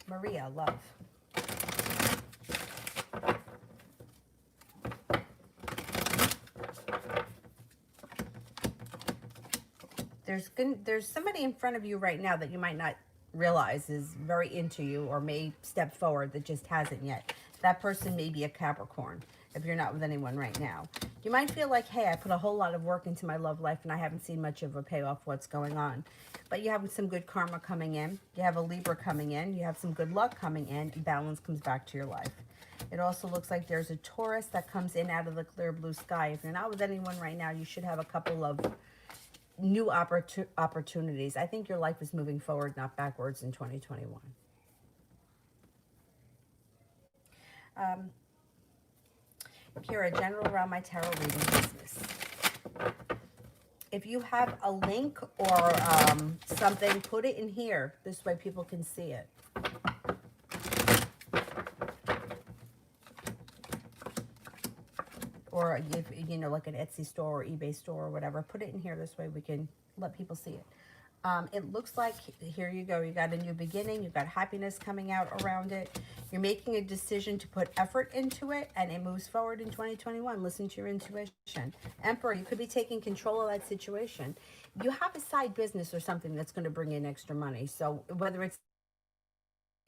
Maria, love. There's somebody in front of you right now that you might not realize is very into you, or may step forward that just hasn't yet. That person may be a Capricorn if you're not with anyone right now. You might feel like, hey, I put a whole lot of work into my love life and I haven't seen much of a payoff. What's going on? But you have some good karma coming in. You have a Libra coming in. You have some good luck coming in, and balance comes back to your life. It also looks like there's a Taurus that comes in out of the clear blue sky. If you're not with anyone right now, you should have a couple of new opportunities. I think your life is moving forward, not backwards in 2021. Kira, general around my tarot reading business. If you have a link or something, put it in here. This way people can see it. Or if, you know, like an Etsy store or eBay store or whatever, put it in here. This way we can let people see it. It looks like, here you go, you got a new beginning, you've got happiness coming out around it. You're making a decision to put effort into it, and it moves forward in 2021. Listen to your intuition. Emperor, you could be taking control of that situation. You have a side business or something that's going to bring in extra money. So whether it's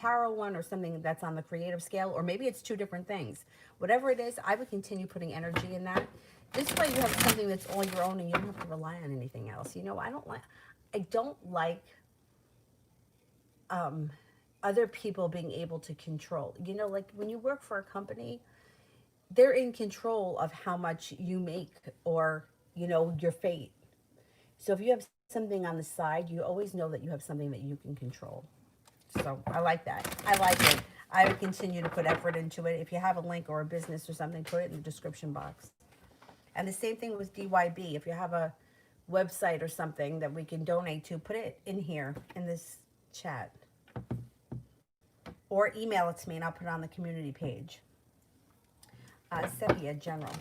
tarot one or something that's on the creative scale, or maybe it's two different things. Whatever it is, I would continue putting energy in that. This way you have something that's all your own and you don't have to rely on anything else. You know, I don't like other people being able to control. You know, like when you work for a company, they're in control of how much you make, or, you know, your fate. So if you have something on the side, you always know that you have something that you can control. So I like that. I like it. I would continue to put effort into it. If you have a link or a business or something, put it in the description box. And the same thing with DYB. If you have a website or something that we can donate to, put it in here in this chat. Or email it to me and I'll put it on the community page. Sepia, general.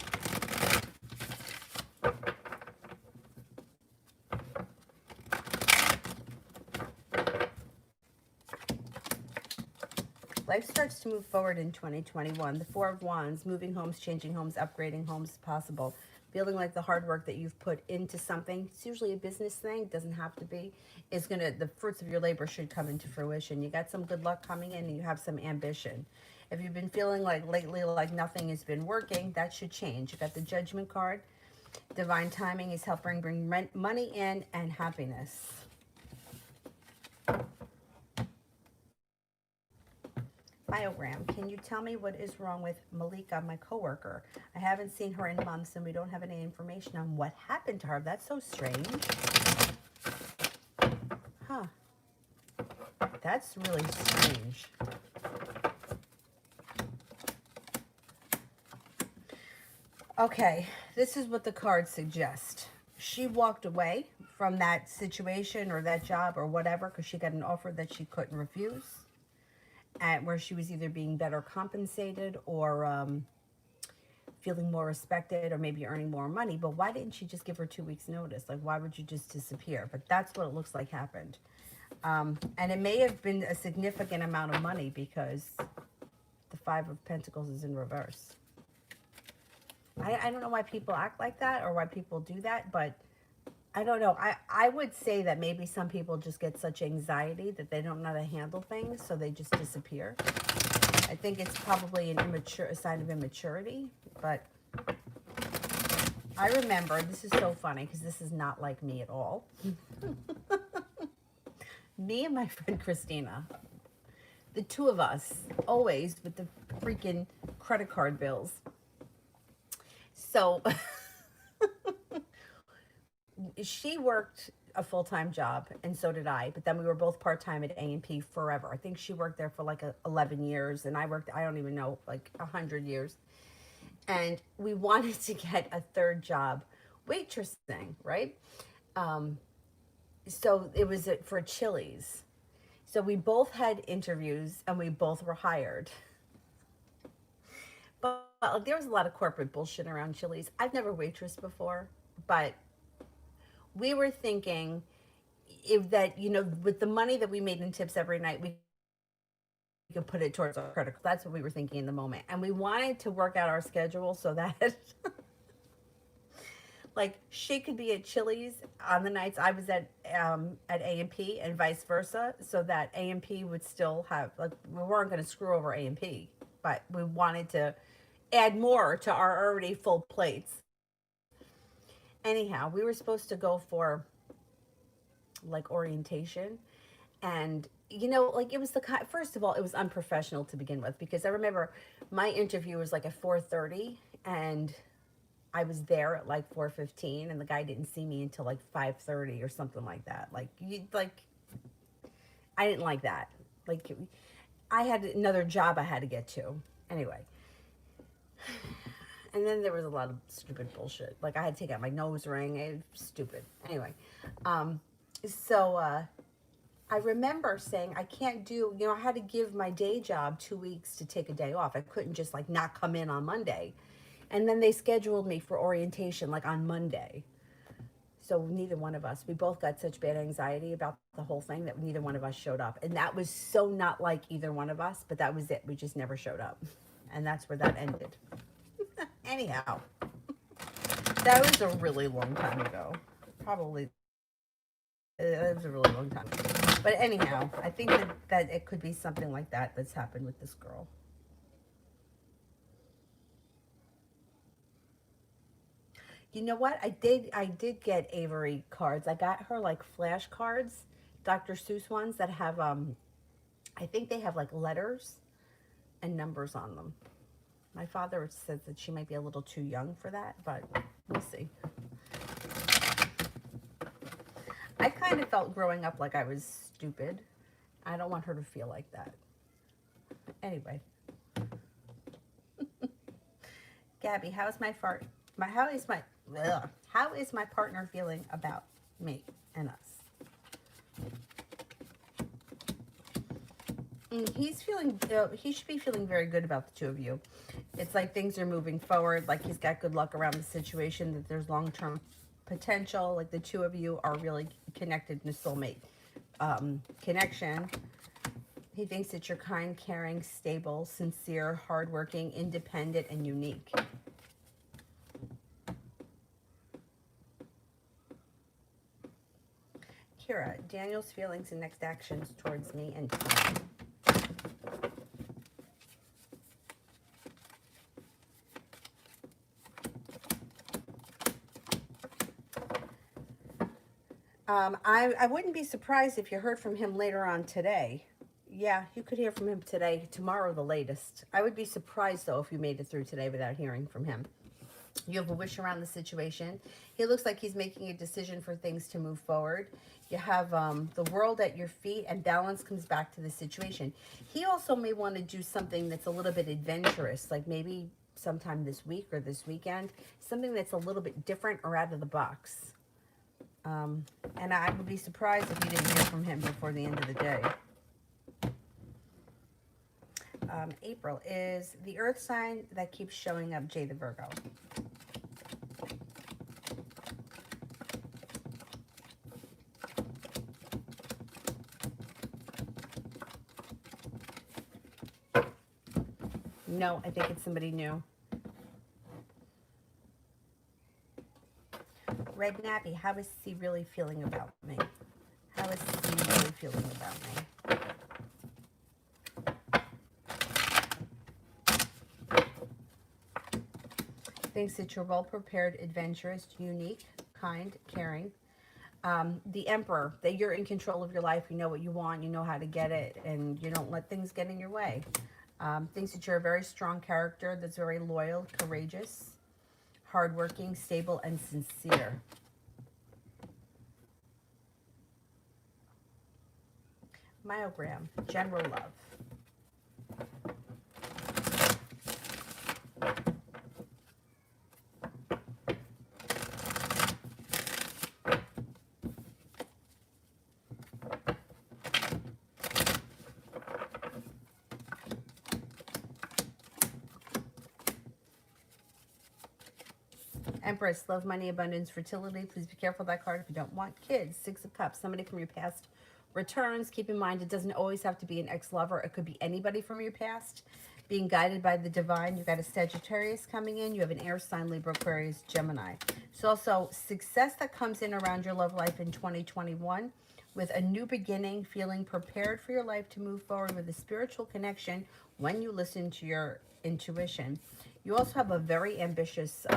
Life starts to move forward in 2021. The Four of Wands, moving homes, changing homes, upgrading homes is possible. Feeling like the hard work that you've put into something, it's usually a business thing, doesn't have to be, is gonna, the fruits of your labor should come into fruition. You got some good luck coming in and you have some ambition. If you've been feeling like lately like nothing has been working, that should change. You got the Judgment card. Divine timing is helping bring money in and happiness. Biogram, can you tell me what is wrong with Malika, my coworker? I haven't seen her in months and we don't have any information on what happened to her. That's so strange. Huh. That's really strange. Okay, this is what the cards suggest. She walked away from that situation or that job or whatever because she got an offer that she couldn't refuse, and where she was either being better compensated or feeling more respected or maybe earning more money. But why didn't she just give her 2 weeks notice? Like, why would you just disappear? But that's what it looks like happened. And it may have been a significant amount of money because the Five of Pentacles is in reverse. I don't know why people act like that or why people do that, but I don't know. I would say that maybe some people just get such anxiety that they don't know how to handle things, so they just disappear. I think it's probably a sign of immaturity, but I remember, this is so funny because this is not like me at all. Me and my friend Christina, the two of us, always with the freaking credit card bills. So she worked a full-time job and so did I, but then we were both part-time at A&P forever. I think she worked there for like 11 years and I worked, I don't even know, like 100 years. And we wanted to get a third job waitressing, right? So it was for Chili's. So we both had interviews and we both were hired. But there was a lot of corporate bullshit around Chili's. I've never waitressed before, but we were thinking if that, you know, with the money that we made in tips every night, we could put it towards our credit. That's what we were thinking in the moment. And we wanted to work out our schedule so that like she could be at Chili's on the nights I was at A&P and vice versa, so that A&P would still have, like, we weren't going to screw over A&P, but we wanted to add more to our already full plates. Anyhow, we were supposed to go for like orientation, and you know, like it was first of all, it was unprofessional to begin with because I remember my interview was like at 4:30 and I was there at like 4:15 and the guy didn't see me until like 5:30 or something like that. I didn't like that. Like I had another job I had to get to. Anyway, and then there was a lot of stupid bullshit. Like I had to take out my nose ring. It was stupid. Anyway, so I remember saying I can't do, you know, I had to give my day job 2 weeks to take a day off. I couldn't just like not come in on Monday. And then they scheduled me for orientation like on Monday. So neither one of us, we both got such bad anxiety about the whole thing that neither one of us showed up. And that was so not like either one of us, but that was it. We just never showed up. And that's where that ended. Anyhow, that was a really long time ago. Probably, it was a really long time ago. But anyhow, I think that it could be something like that that's happened with this girl. You know what? I did get Avery cards. I got her like flashcards, Dr. Seuss ones that have I think they have like letters and numbers on them. My father says that she might be a little too young for that, but we'll see. I kind of felt growing up like I was stupid. I don't want her to feel like that. Anyway, Gabby, how is my partner feeling about me and us? He should be feeling very good about the two of you. It's like things are moving forward, like he's got good luck around the situation, that there's long-term potential, like the two of you are really connected in a soulmate connection. He thinks that you're kind, caring, stable, sincere, hardworking, independent, and unique. Kira, Daniel's feelings and next actions towards me and Tom. I wouldn't be surprised if you heard from him later on today. Yeah, you could hear from him today, tomorrow the latest. I would be surprised, though, if you made it through today without hearing from him. You have a wish around the situation. He looks like he's making a decision for things to move forward. You have the world at your feet, and balance comes back to the situation. He also may want to do something that's a little bit adventurous, like maybe sometime this week or this weekend, something that's a little bit different or out of the box. And I would be surprised if you didn't hear from him before the end of the day. April is the earth sign that keeps showing up, Jay the Virgo. No, I think it's somebody new. Red Nappy, how is he really feeling about me? How is he really feeling about me? Thinks that you're well prepared, adventurous, unique, kind, caring. The Emperor, that you're in control of your life. You know what you want, you know how to get it, and you don't let things get in your way. Thinks that you're a very strong character that's very loyal, courageous, hardworking, stable, and sincere. Myogram, general love. Empress, love, money, abundance, fertility. Please be careful of that card if you don't want kids. Six of Cups, somebody from your past returns. Keep in mind, it doesn't always have to be an ex-lover. It could be anybody from your past. Being guided by the divine. You've got a Sagittarius coming in. You have an air sign, Libra, Aquarius, Gemini. So also success that comes in around your love life in 2021 with a new beginning, feeling prepared for your life to move forward with a spiritual connection when you listen to your intuition. You also have a very ambitious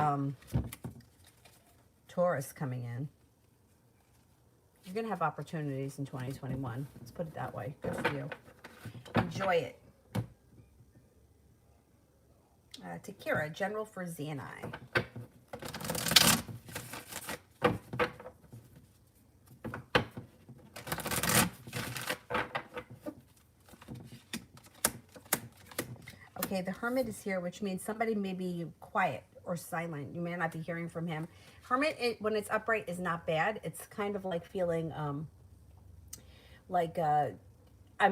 Taurus coming in. You're going to have opportunities in 2021. Let's put it that way. Good for you. Enjoy it. Takira, General for Z and I. Okay, the Hermit is here, which means somebody may be quiet or silent. You may not be hearing from him. Hermit, when it's upright, is not bad. It's kind of like feeling I'm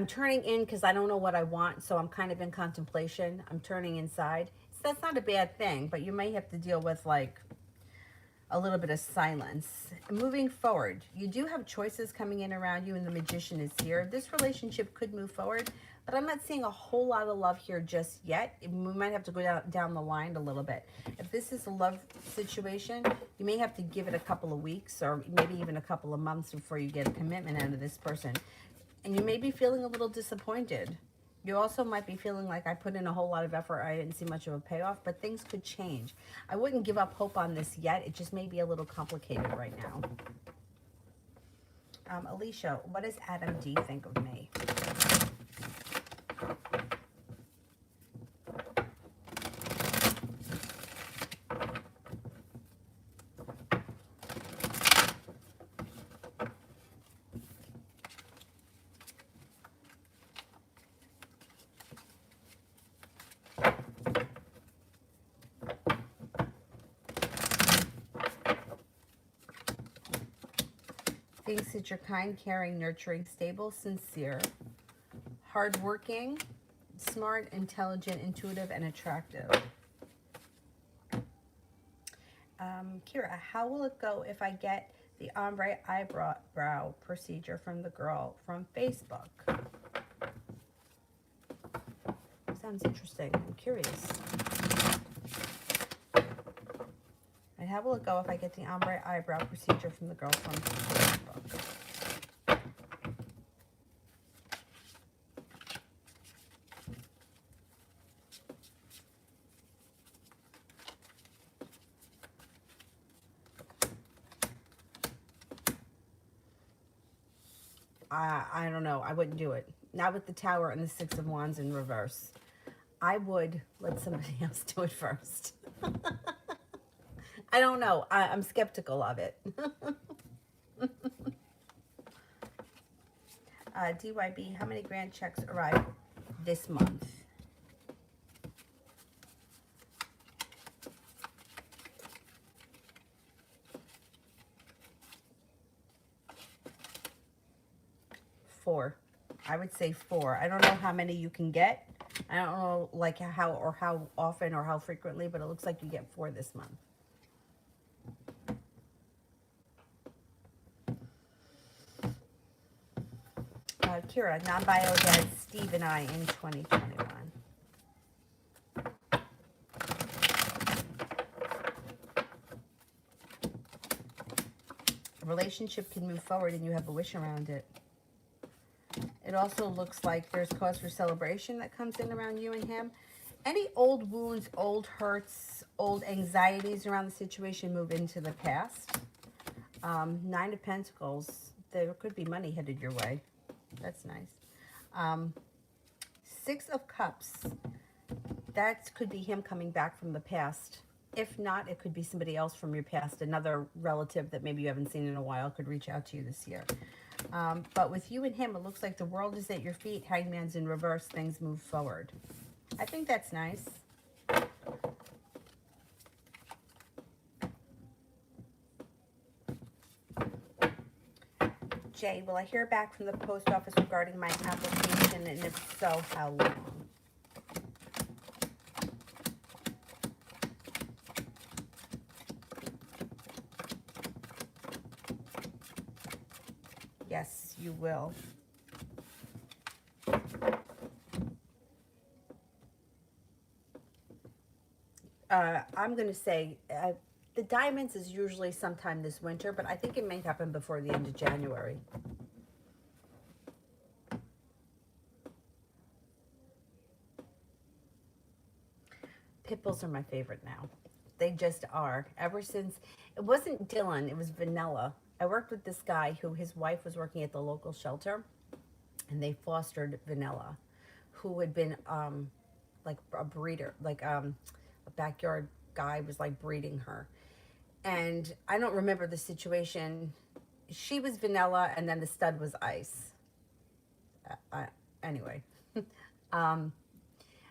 turning in because I don't know what I want, so I'm kind of in contemplation. I'm turning inside. So that's not a bad thing, but you may have to deal with like a little bit of silence. Moving forward, you do have choices coming in around you, and the Magician is here. This relationship could move forward, but I'm not seeing a whole lot of love here just yet. We might have to go down the line a little bit. If this is a love situation, you may have to give it a couple of weeks or maybe even a couple of months before you get a commitment out of this person. And you may be feeling a little disappointed. You also might be feeling like I put in a whole lot of effort. I didn't see much of a payoff, but things could change. I wouldn't give up hope on this yet. It just may be a little complicated right now. Alicia, what does Adam D think of me? Thinks that you're kind, caring, nurturing, stable, sincere, hardworking, smart, intelligent, intuitive, and attractive. Kira, how will it go if I get the ombre eyebrow procedure from the girl from Facebook? Sounds interesting. I'm curious. And how will it go if I get the ombre eyebrow procedure from the girl from Facebook? I don't know. I wouldn't do it. Not with the Tower and the Six of Wands in reverse. I would let somebody else do it first. I don't know. I'm skeptical of it. DYB, how many grant checks arrived this month? Four. I would say four. I don't know how many you can get. I don't know like how often or how frequently, but it looks like you get four this month. Kira, non-bio dad Steve and I in 2021. A relationship can move forward and you have a wish around it. It also looks like there's cause for celebration that comes in around you and him. Any old wounds, old hurts, old anxieties around the situation move into the past. Nine of Pentacles, there could be money headed your way. That's nice. Six of Cups, that could be him coming back from the past. If not, it could be somebody else from your past. Another relative that maybe you haven't seen in a while could reach out to you this year. But with you and him, it looks like the world is at your feet. Hangman's in reverse. Things move forward. I think that's nice. Jay, will I hear back from the post office regarding my application? And if so, how long? Yes, you will. I'm going to say the diamonds is usually sometime this winter, but I think it may happen before the end of January. Pit bulls are my favorite now. They just are. Ever since, it wasn't Dylan, it was Vanilla. I worked with this guy who his wife was working at the local shelter, and they fostered Vanilla, who had been like a breeder, like a backyard guy was like breeding her. And I don't remember the situation. She was Vanilla, and then the stud was Ice. Anyway,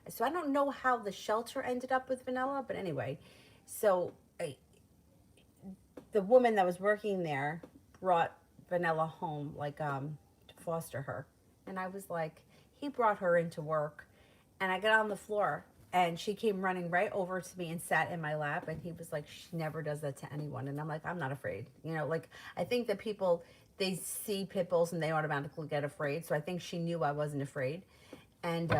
so I don't know how the shelter ended up with Vanilla, but anyway, so the woman that was working there brought Vanilla home, like to foster her, and I was like, he brought her into work, and I got on the floor, and she came running right over to me and sat in my lap, and he was like, she never does that to anyone, and I'm like, I'm not afraid, you know, like I think that people they see pit bulls and they automatically get afraid, so I think she knew I wasn't afraid, and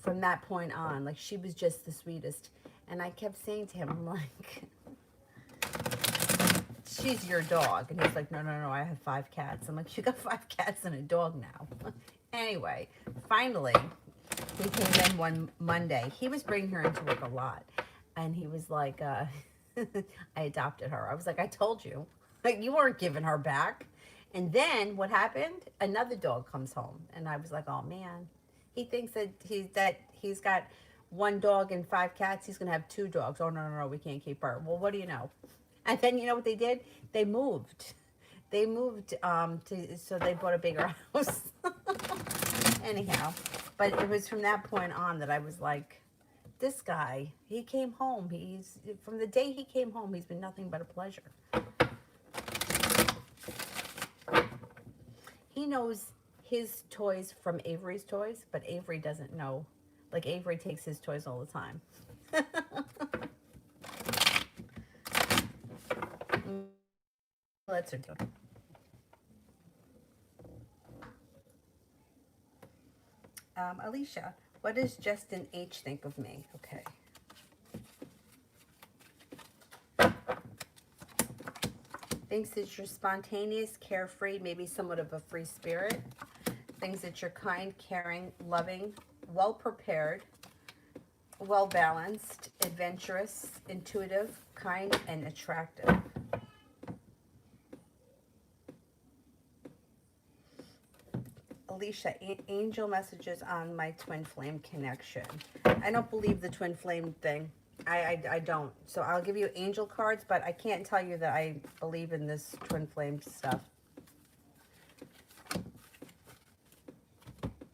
from that point on, like she was just the sweetest. And I kept saying to him, I'm like, she's your dog. And he's like, no, no, no, I have 5 cats. I'm like, you got 5 cats and a dog now. Anyway, finally, he came in one Monday. He was bringing her into work a lot. And he was like, I adopted her. I was like, I told you. Like, you weren't giving her back. And then what happened? Another dog comes home. And I was like, oh, man. He thinks that he's got 1 dog and 5 cats. He's gonna have 2 dogs. Oh no, no, no, we can't keep her. Well, what do you know? And then you know what they did? They moved. They moved so they bought a bigger house. Anyhow, but it was from that point on that I was like, this guy. He came home. He's from the day he came home. He's been nothing but a pleasure. He knows his toys from Avery's toys, but Avery doesn't know. Like Avery takes his toys all the time. Let's do. Alicia, what does Justin H think of me? Okay. Thinks that you're spontaneous, carefree, maybe somewhat of a free spirit. Thinks that you're kind, caring, loving, well prepared, well balanced, adventurous, intuitive, kind, and attractive. Alicia, angel messages on my twin flame connection. I don't believe the twin flame thing. I don't. So I'll give you angel cards, but I can't tell you that I believe in this twin flame stuff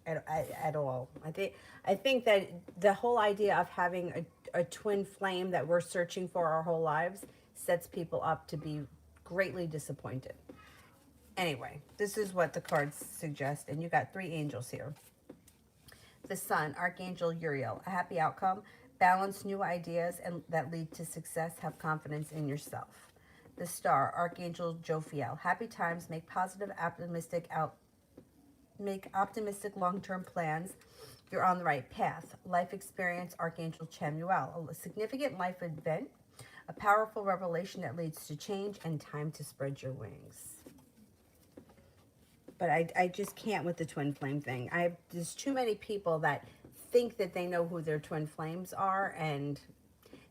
at all. I think that the whole idea of having a twin flame that we're searching for our whole lives sets people up to be greatly disappointed. Anyway, this is what the cards suggest, and you got 3 angels here. The Sun, Archangel Uriel, a happy outcome, balance new ideas and that lead to success, have confidence in yourself. The Star, Archangel Jophiel, happy times, make optimistic long-term plans. You're on the right path. Life experience, Archangel Chamuel, a significant life event, a powerful revelation that leads to change and time to spread your wings. But I just can't with the twin flame thing. There's too many people that think that they know who their twin flames are, and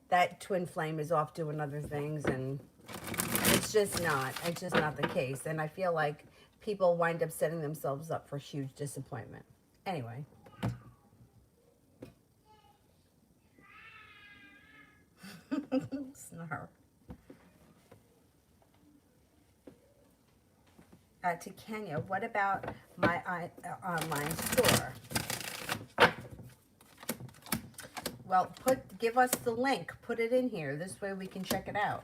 that twin flame is off doing other things, and it's just not the case. And I feel like people wind up setting themselves up for huge disappointment. Anyway. Snarl. To Kenya, what about my online store? Well, give us the link. Put it in here. This way we can check it out.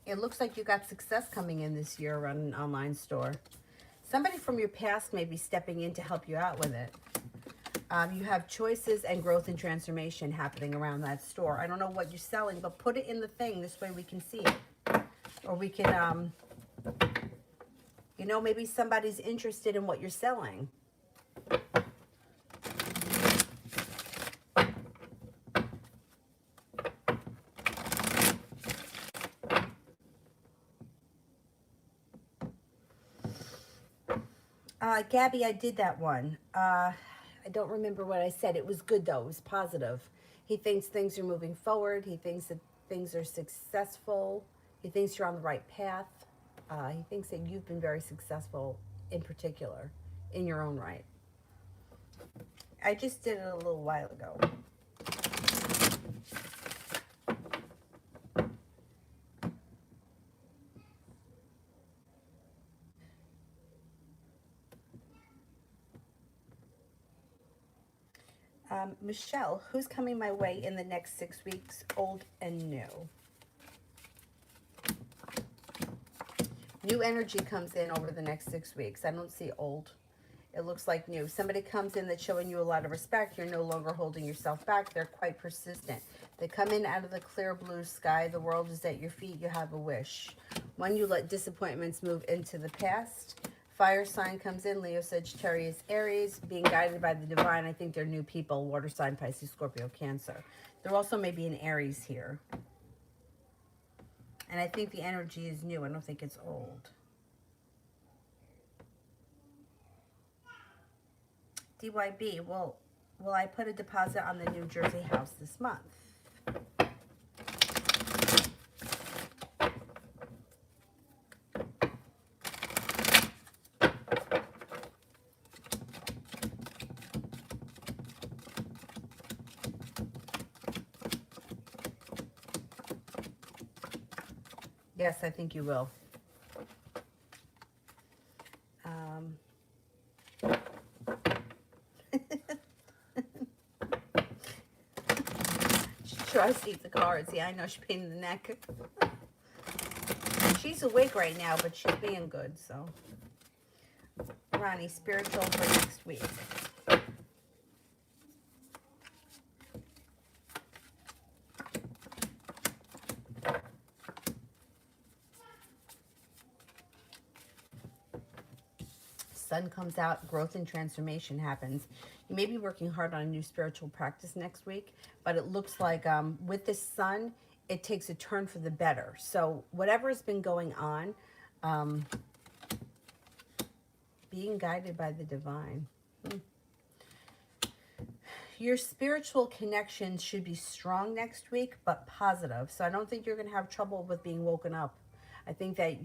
It looks like you got success coming in this year on an online store. Somebody from your past may be stepping in to help you out with it. You have choices and growth and transformation happening around that store. I don't know what you're selling, but put it in the thing. This way we can see it. Or we can, you know, maybe somebody's interested in what you're selling. Gabby, I did that one. I don't remember what I said. It was good, though. It was positive. He thinks things are moving forward. He thinks that things are successful. He thinks you're on the right path. He thinks that you've been very successful in particular in your own right. I just did it a little while ago. Michelle, who's coming my way in the next 6 weeks, old and new? New energy comes in over the next 6 weeks. I don't see old. It looks like new. Somebody comes in that's showing you a lot of respect. You're no longer holding yourself back. They're quite persistent. They come in out of the clear blue sky. The world is at your feet. You have a wish. When you let disappointments move into the past, fire sign comes in. Leo, Sagittarius, Aries, being guided by the divine. I think they're new people. Water sign, Pisces, Scorpio, Cancer. There also may be an Aries here. And I think the energy is new. I don't think it's old. DYB, will I put a deposit on the New Jersey house this month? Yes, I think you will. She tries to eat the cards. Yeah, I know she's pain in the neck. She's awake right now, but she's being good, so. Ronnie, spiritual for next week. Sun comes out, growth and transformation happens. You may be working hard on a new spiritual practice next week, but it looks like with this sun, it takes a turn for the better. So whatever has been going on, being guided by the divine. Your spiritual connections should be strong next week, but positive. So I don't think you're going to have trouble with being woken up. I think that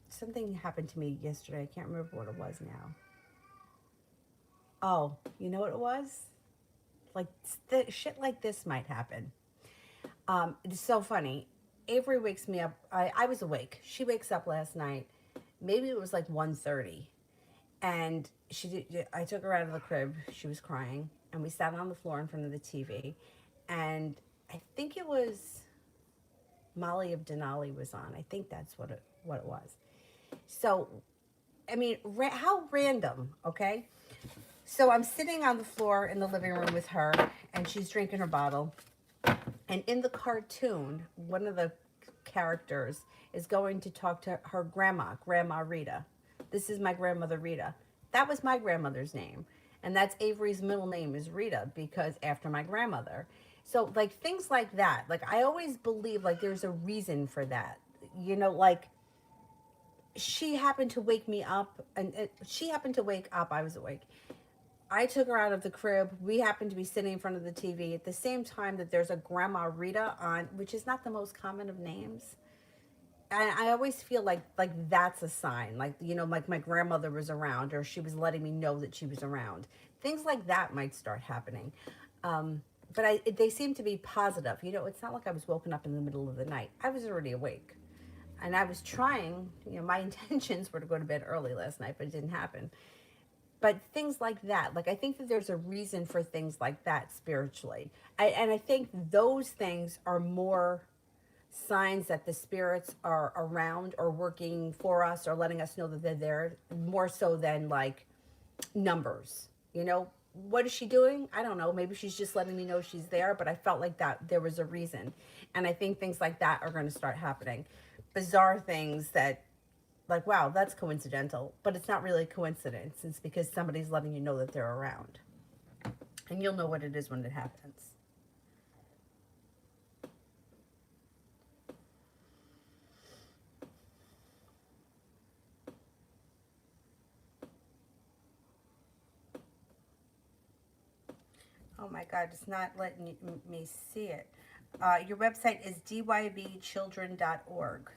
something happened to me yesterday. I can't remember what it was now. Oh, you know what it was? Like shit like this might happen. It's so funny. Avery wakes me up. I was awake. She wakes up last night. Maybe it was like 1:30, and I took her out of the crib. She was crying, and we sat on the floor in front of the TV, and I think it was Molly of Denali was on. I think that's what it was. So, I mean, how random, okay? So I'm sitting on the floor in the living room with her, and she's drinking her bottle. And in the cartoon, one of the characters is going to talk to her Grandma Rita. This is my grandmother Rita. That was my grandmother's name. And that's Avery's middle name is Rita because after my grandmother. So like things like that. Like I always believe like there's a reason for that. You know, like she happened to wake me up and she happened to wake up. I was awake. I took her out of the crib. We happened to be sitting in front of the TV at the same time that there's a Grandma Rita on, which is not the most common of names. And I always feel like that's a sign, like you know, like my grandmother was around, or she was letting me know that she was around. Things like that might start happening, but they seem to be positive. You know, it's not like I was woken up in the middle of the night. I was already awake, and I was trying. You know, my intentions were to go to bed early last night, but it didn't happen. But things like that, like I think that there's a reason for things like that spiritually, and I think those things are more signs that the spirits are around or working for us or letting us know that they're there more so than like numbers. You know, what is she doing? I don't know. Maybe she's just letting me know she's there, but I felt like that there was a reason. And I think things like that are going to start happening. Bizarre things that like, wow, that's coincidental, but it's not really a coincidence. It's because somebody's letting you know that they're around. And you'll know what it is when it happens. Oh my God, it's not letting me see it. Your website is dybchildren.org.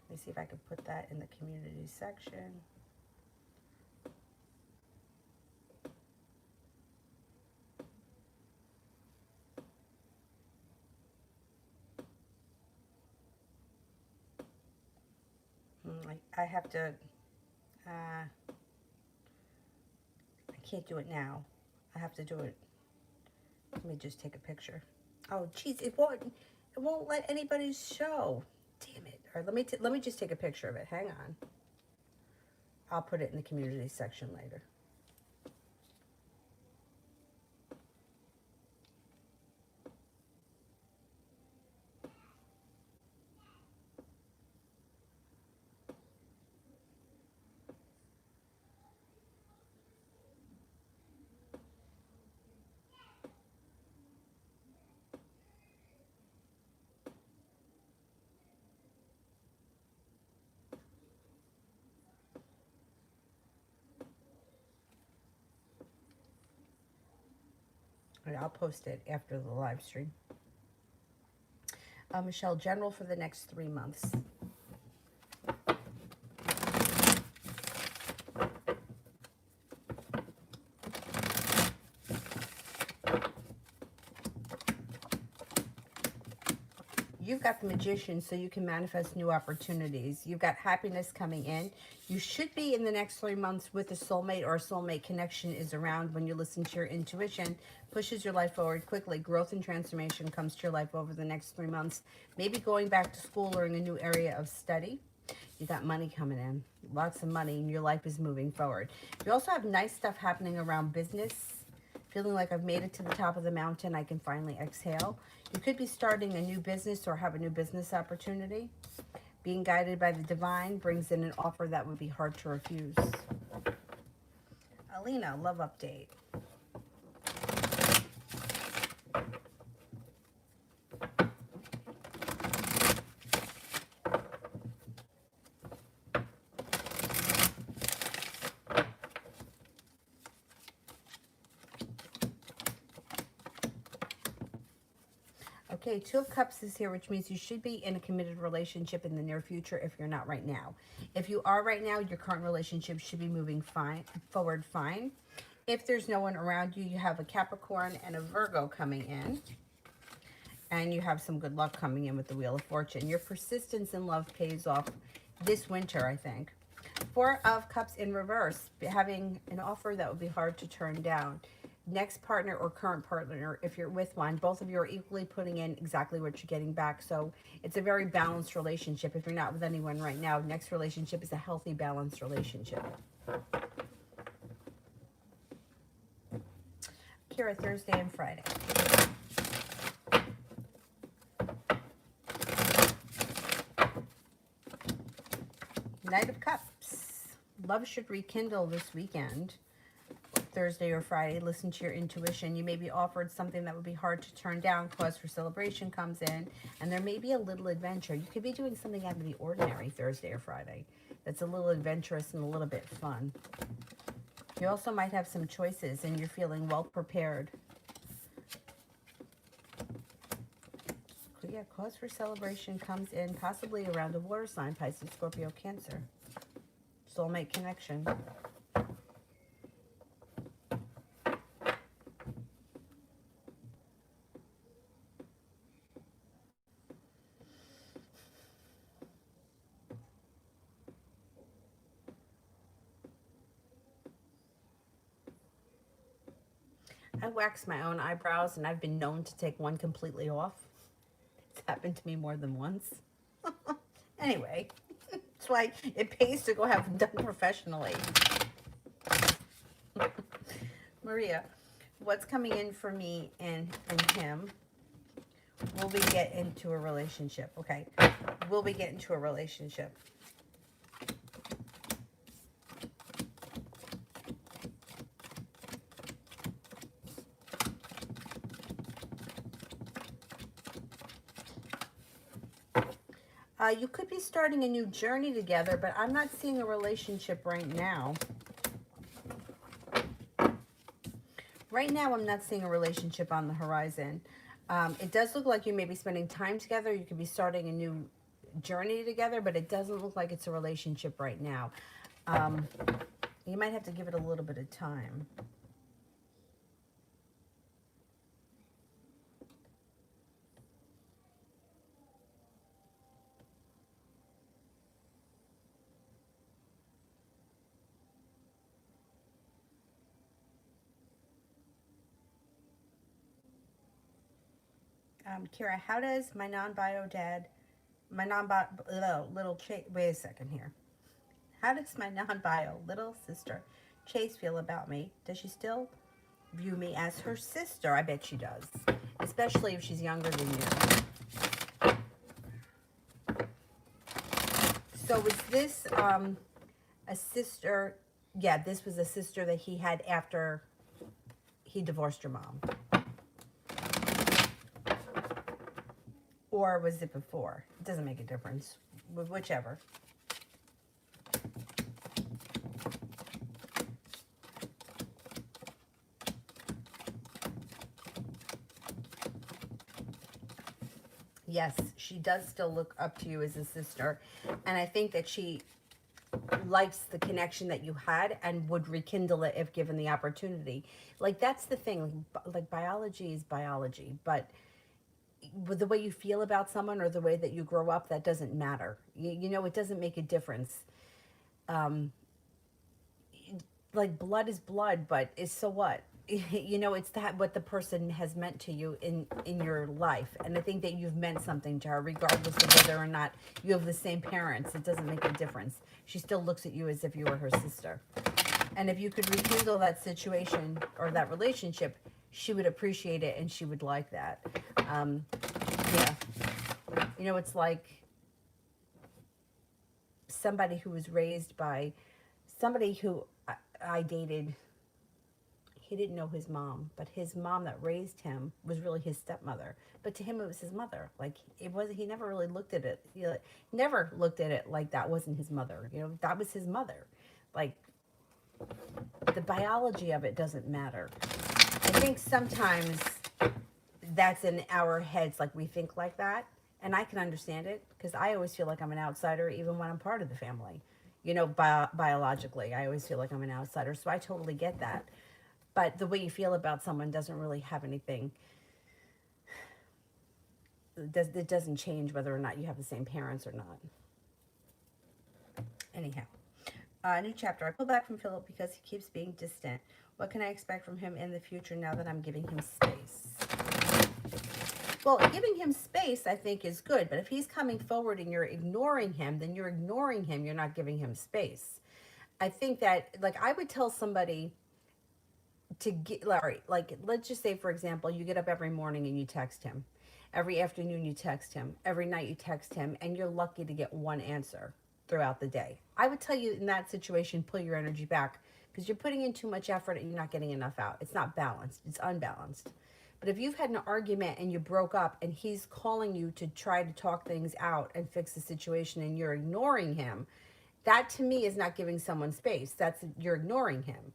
Let me see if I can put that in the community section. I have to, I can't do it now. I have to do it. Let me just take a picture. Oh, geez, it won't let anybody show. Damn it. All right, let me just take a picture of it. Hang on. I'll put it in the community section later. All right, I'll post it after the live stream. Michelle, general for the next 3 months. You've got the Magician, so you can manifest new opportunities. You've got happiness coming in. You should be in the next 3 months with a soulmate, or a soulmate connection is around when you listen to your intuition, pushes your life forward quickly. Growth and transformation comes to your life over the next 3 months. Maybe going back to school or in a new area of study. You got money coming in, lots of money, and your life is moving forward. You also have nice stuff happening around business. Feeling like I've made it to the top of the mountain, I can finally exhale. You could be starting a new business or have a new business opportunity. Being guided by the divine brings in an offer that would be hard to refuse. Alina, love update. Okay, Okay, Two of Cups is here, which means you should be in a committed relationship in the near future if you're not right now. If you are right now, your current relationship should be moving forward fine. If there's no one around you, you have a Capricorn and a Virgo coming in. And you have some good luck coming in with the Wheel of Fortune. Your persistence in love pays off this winter, I think. Four of Cups in reverse, having an offer that would be hard to turn down. Next partner or current partner, if you're with one, both of you are equally putting in exactly what you're getting back. So it's a very balanced relationship. If you're not with anyone right now, next relationship is a healthy, balanced relationship. Kira, Thursday and Friday. Knight of Cups. Love should rekindle this weekend. Thursday or Friday, listen to your intuition. You may be offered something that would be hard to turn down. Cause for celebration comes in, and there may be a little adventure. You could be doing something out of the ordinary Thursday or Friday that's a little adventurous and a little bit fun. You also might have some choices, and you're feeling well prepared. Yeah, cause for celebration comes in, possibly around a water sign, Pisces, Scorpio, Cancer. Soulmate connection. I wax my own eyebrows, and I've been known to take one completely off. It's happened to me more than once. Anyway, that's why it pays to go have them done professionally. Maria, what's coming in for me and him? Will we get into a relationship? Okay. Will we get into a relationship? You could be starting a new journey together, but I'm not seeing a relationship right now. Right now, I'm not seeing a relationship on the horizon. It does look like you may be spending time together. You could be starting a new journey together, but it doesn't look like it's a relationship right now. You might have to give it a little bit of time. Kira, how does my non-bio dad, wait a second here. How does my non-bio little sister Chase feel about me? Does she still view me as her sister? I bet she does, especially if she's younger than you. So was this a sister? Yeah, this was a sister that he had after he divorced your mom. Or was it before? It doesn't make a difference. Whichever. Yes, she does still look up to you as a sister. And I think that she likes the connection that you had and would rekindle it if given the opportunity. Like, that's the thing. Like, biology is biology. But with the way you feel about someone or the way that you grow up, that doesn't matter. You know, it doesn't make a difference. Like, blood is blood, but is so what? You know, it's that what the person has meant to you in your life. And I think that you've meant something to her, regardless of whether or not you have the same parents. It doesn't make a difference. She still looks at you as if you were her sister. And if you could rekindle that situation or that relationship, she would appreciate it and she would like that. Yeah. You know, it's like somebody who was raised by somebody who I dated. He didn't know his mom, but his mom that raised him was really his stepmother. But to him, it was his mother. Like, it was, he never really looked at it. He never looked at it like that wasn't his mother. You know, that was his mother. Like, the biology of it doesn't matter. I think sometimes that's in our heads, like we think like that. And I can understand it because I always feel like I'm an outsider even when I'm part of the family. You know, biologically, I always feel like I'm an outsider. So I totally get that. But the way you feel about someone doesn't really have anything, it doesn't change whether or not you have the same parents or not. Anyhow, new chapter. I pull back from Philip because he keeps being distant. What can I expect from him in the future now that I'm giving him space? Well, giving him space, I think, is good. But if he's coming forward and you're ignoring him, then you're ignoring him. You're not giving him space. I think that, like, I would tell somebody to get, like, let's just say, for example, you get up every morning and you text him. Every afternoon you text him. Every night you text him. And you're lucky to get one answer throughout the day. I would tell you in that situation, pull your energy back because you're putting in too much effort and you're not getting enough out. It's not balanced. It's unbalanced. But if you've had an argument and you broke up and he's calling you to try to talk things out and fix the situation and you're ignoring him, that to me is not giving someone space. That's, you're ignoring him.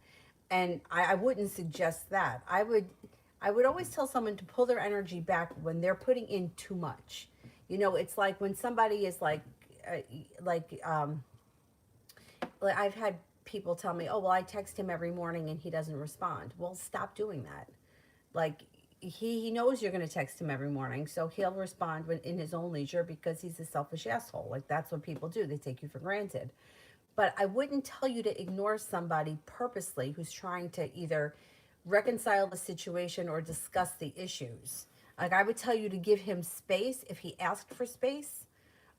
And I wouldn't suggest that. I would always tell someone to pull their energy back when they're putting in too much. You know, it's like when somebody is like I've had people tell me, oh, well, I text him every morning and he doesn't respond. Well, stop doing that. Like, he knows you're going to text him every morning, so he'll respond when in his own leisure because he's a selfish asshole. Like, that's what people do. They take you for granted. But I wouldn't tell you to ignore somebody purposely who's trying to either reconcile the situation or discuss the issues. Like, I would tell you to give him space if he asked for space,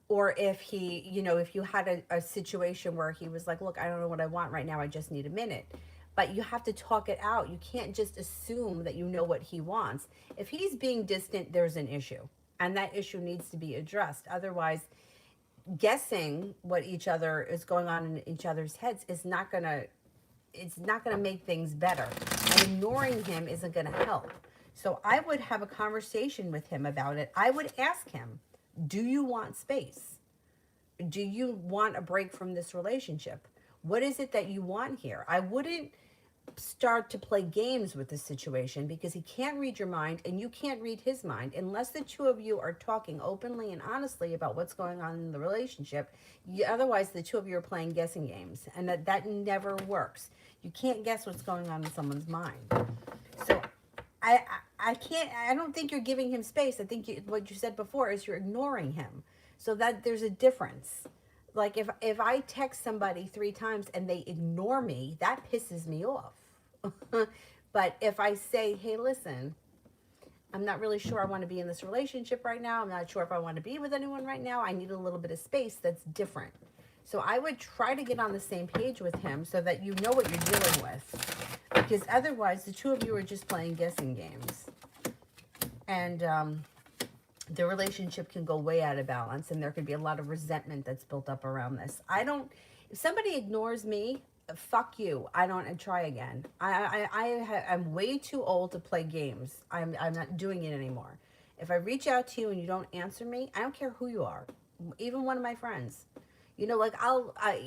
or if he, you know, if you had a situation where he was like, look, I don't know what I want right now. I just need a minute. But you have to talk it out. You can't just assume that you know what he wants. If he's being distant, there's an issue. And that issue needs to be addressed. Otherwise, guessing what each other is going on in each other's heads is not gonna, it's not gonna make things better. And ignoring him isn't gonna help. So I would have a conversation with him about it. I would ask him, do you want space? Do you want a break from this relationship? What is it that you want here? I wouldn't start to play games with the situation because he can't read your mind and you can't read his mind unless the two of you are talking openly and honestly about what's going on in the relationship. Otherwise, the two of you are playing guessing games, and that never works. You can't guess what's going on in someone's mind. So I can't, I don't think you're giving him space. I think what you said before is you're ignoring him. So that there's a difference. Like, if I text somebody 3 times and they ignore me, that pisses me off. But if I say, hey, listen, I'm not really sure I want to be in this relationship right now. I'm not sure if I want to be with anyone right now. I need a little bit of space. That's different. So I would try to get on the same page with him so that you know what you're dealing with. Because otherwise, the two of you are just playing guessing games. And the relationship can go way out of balance, and there could be a lot of resentment that's built up around this. If somebody ignores me, fuck you. I don't, and try again. I'm way too old to play games. I'm not doing it anymore. If I reach out to you and you don't answer me, I don't care who you are, even one of my friends. You know, like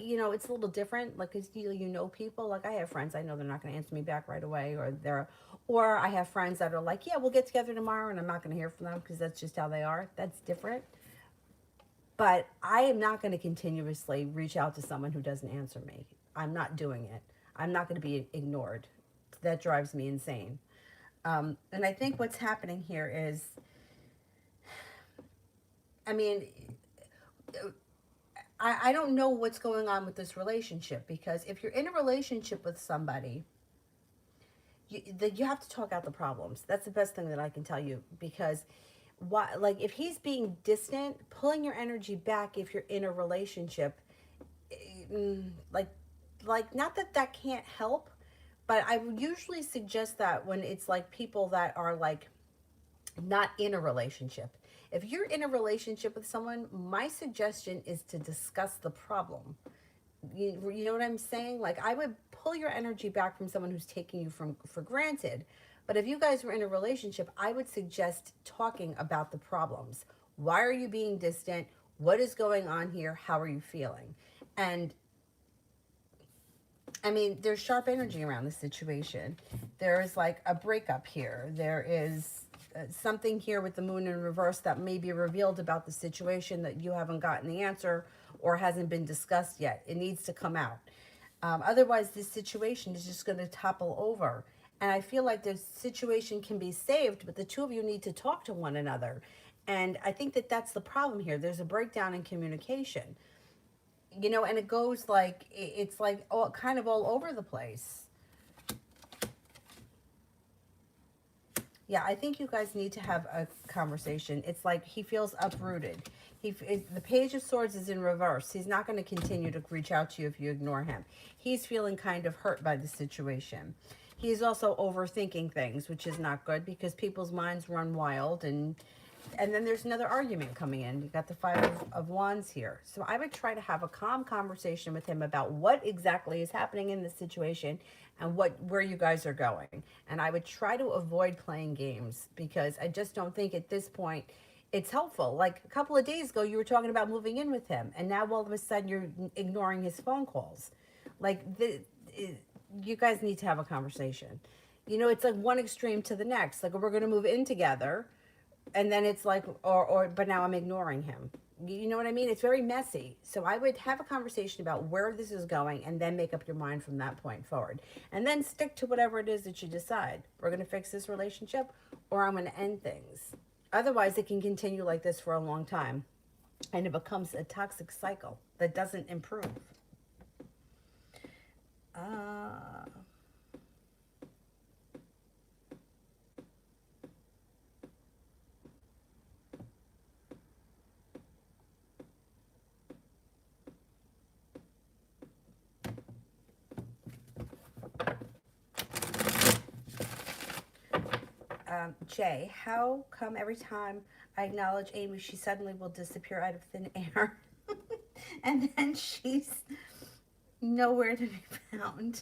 you know, it's a little different. Like, 'cause you know people. Like, I have friends I know they're not going to answer me back right away, or I have friends that are like, yeah, we'll get together tomorrow, and I'm not going to hear from them because that's just how they are. That's different. But I am not going to continuously reach out to someone who doesn't answer me. I'm not doing it. I'm not going to be ignored. That drives me insane. And I think what's happening here is, I mean, I don't know what's going on with this relationship, because if you're in a relationship with somebody, you have to talk out the problems. That's the best thing that I can tell you, because like, if he's being distant, pulling your energy back if you're in a relationship, like not that can't help, but I would usually suggest that when it's like people that are like not in a relationship. If you're in a relationship with someone, my suggestion is to discuss the problem. You know what I'm saying? Like, I would pull your energy back from someone who's taking you for granted. But if you guys were in a relationship, I would suggest talking about the problems. Why are you being distant? What is going on here? How are you feeling? And I mean, there's sharp energy around the situation. There is like a breakup here. There is something here with the moon in reverse that may be revealed about the situation that you haven't gotten the answer or hasn't been discussed yet. It needs to come out. Otherwise, this situation is just going to topple over. And I feel like the situation can be saved, but the two of you need to talk to one another. And I think that that's the problem here. There's a breakdown in communication, you know, and it goes like, it's like all, kind of all over the place. Yeah, I think you guys need to have a conversation. It's like he feels uprooted. The Page of Swords is in reverse. He's not going to continue to reach out to you if you ignore him. He's feeling kind of hurt by the situation. He's also overthinking things, which is not good because people's minds run wild. And then there's another argument coming in. You got the Five of Wands here. So I would try to have a calm conversation with him about what exactly is happening in the situation and where you guys are going. And I would try to avoid playing games because I just don't think at this point it's helpful. Like a couple of days ago, you were talking about moving in with him, and now all of a sudden you're ignoring his phone calls. Like, you guys need to have a conversation. You know, it's like one extreme to the next. Like, we're going to move in together, and then it's like, but now I'm ignoring him. You know what I mean? It's very messy. So I would have a conversation about where this is going and then make up your mind from that point forward. And then stick to whatever it is that you decide. We're going to fix this relationship or I'm going to end things. Otherwise, it can continue like this for a long time. And it becomes a toxic cycle that doesn't improve. Jay, how come every time I acknowledge Amy, she suddenly will disappear out of thin air? And then she's nowhere to be found.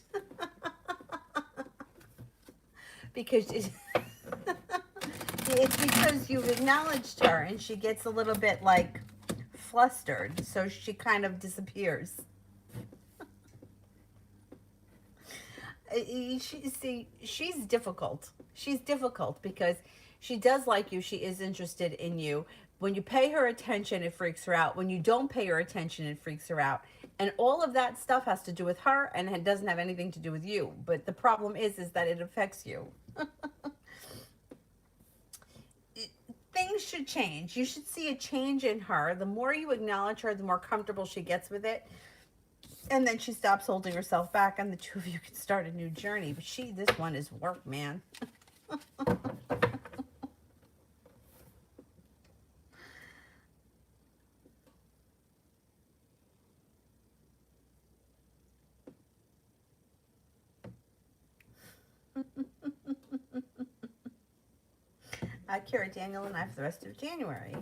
Because it's because you've acknowledged her and she gets a little bit like flustered. So she kind of disappears. She's difficult. She's difficult because she does like you. She is interested in you. When you pay her attention, it freaks her out. When you don't pay her attention, it freaks her out. And all of that stuff has to do with her and it doesn't have anything to do with you. But the problem is that it affects you. Things should change. You should see a change in her. The more you acknowledge her, the more comfortable she gets with it. And then she stops holding herself back and the two of you can start a new journey. But this one is work, man. Kira, Daniel, and I for the rest of January.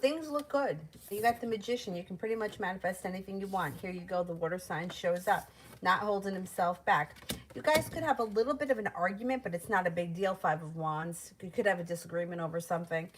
Things look good. You got the Magician. You can pretty much manifest anything you want. Here you go. The water sign shows up, not holding himself back. You guys could have a little bit of an argument, but it's not a big deal. Five of Wands. You could have a disagreement over something.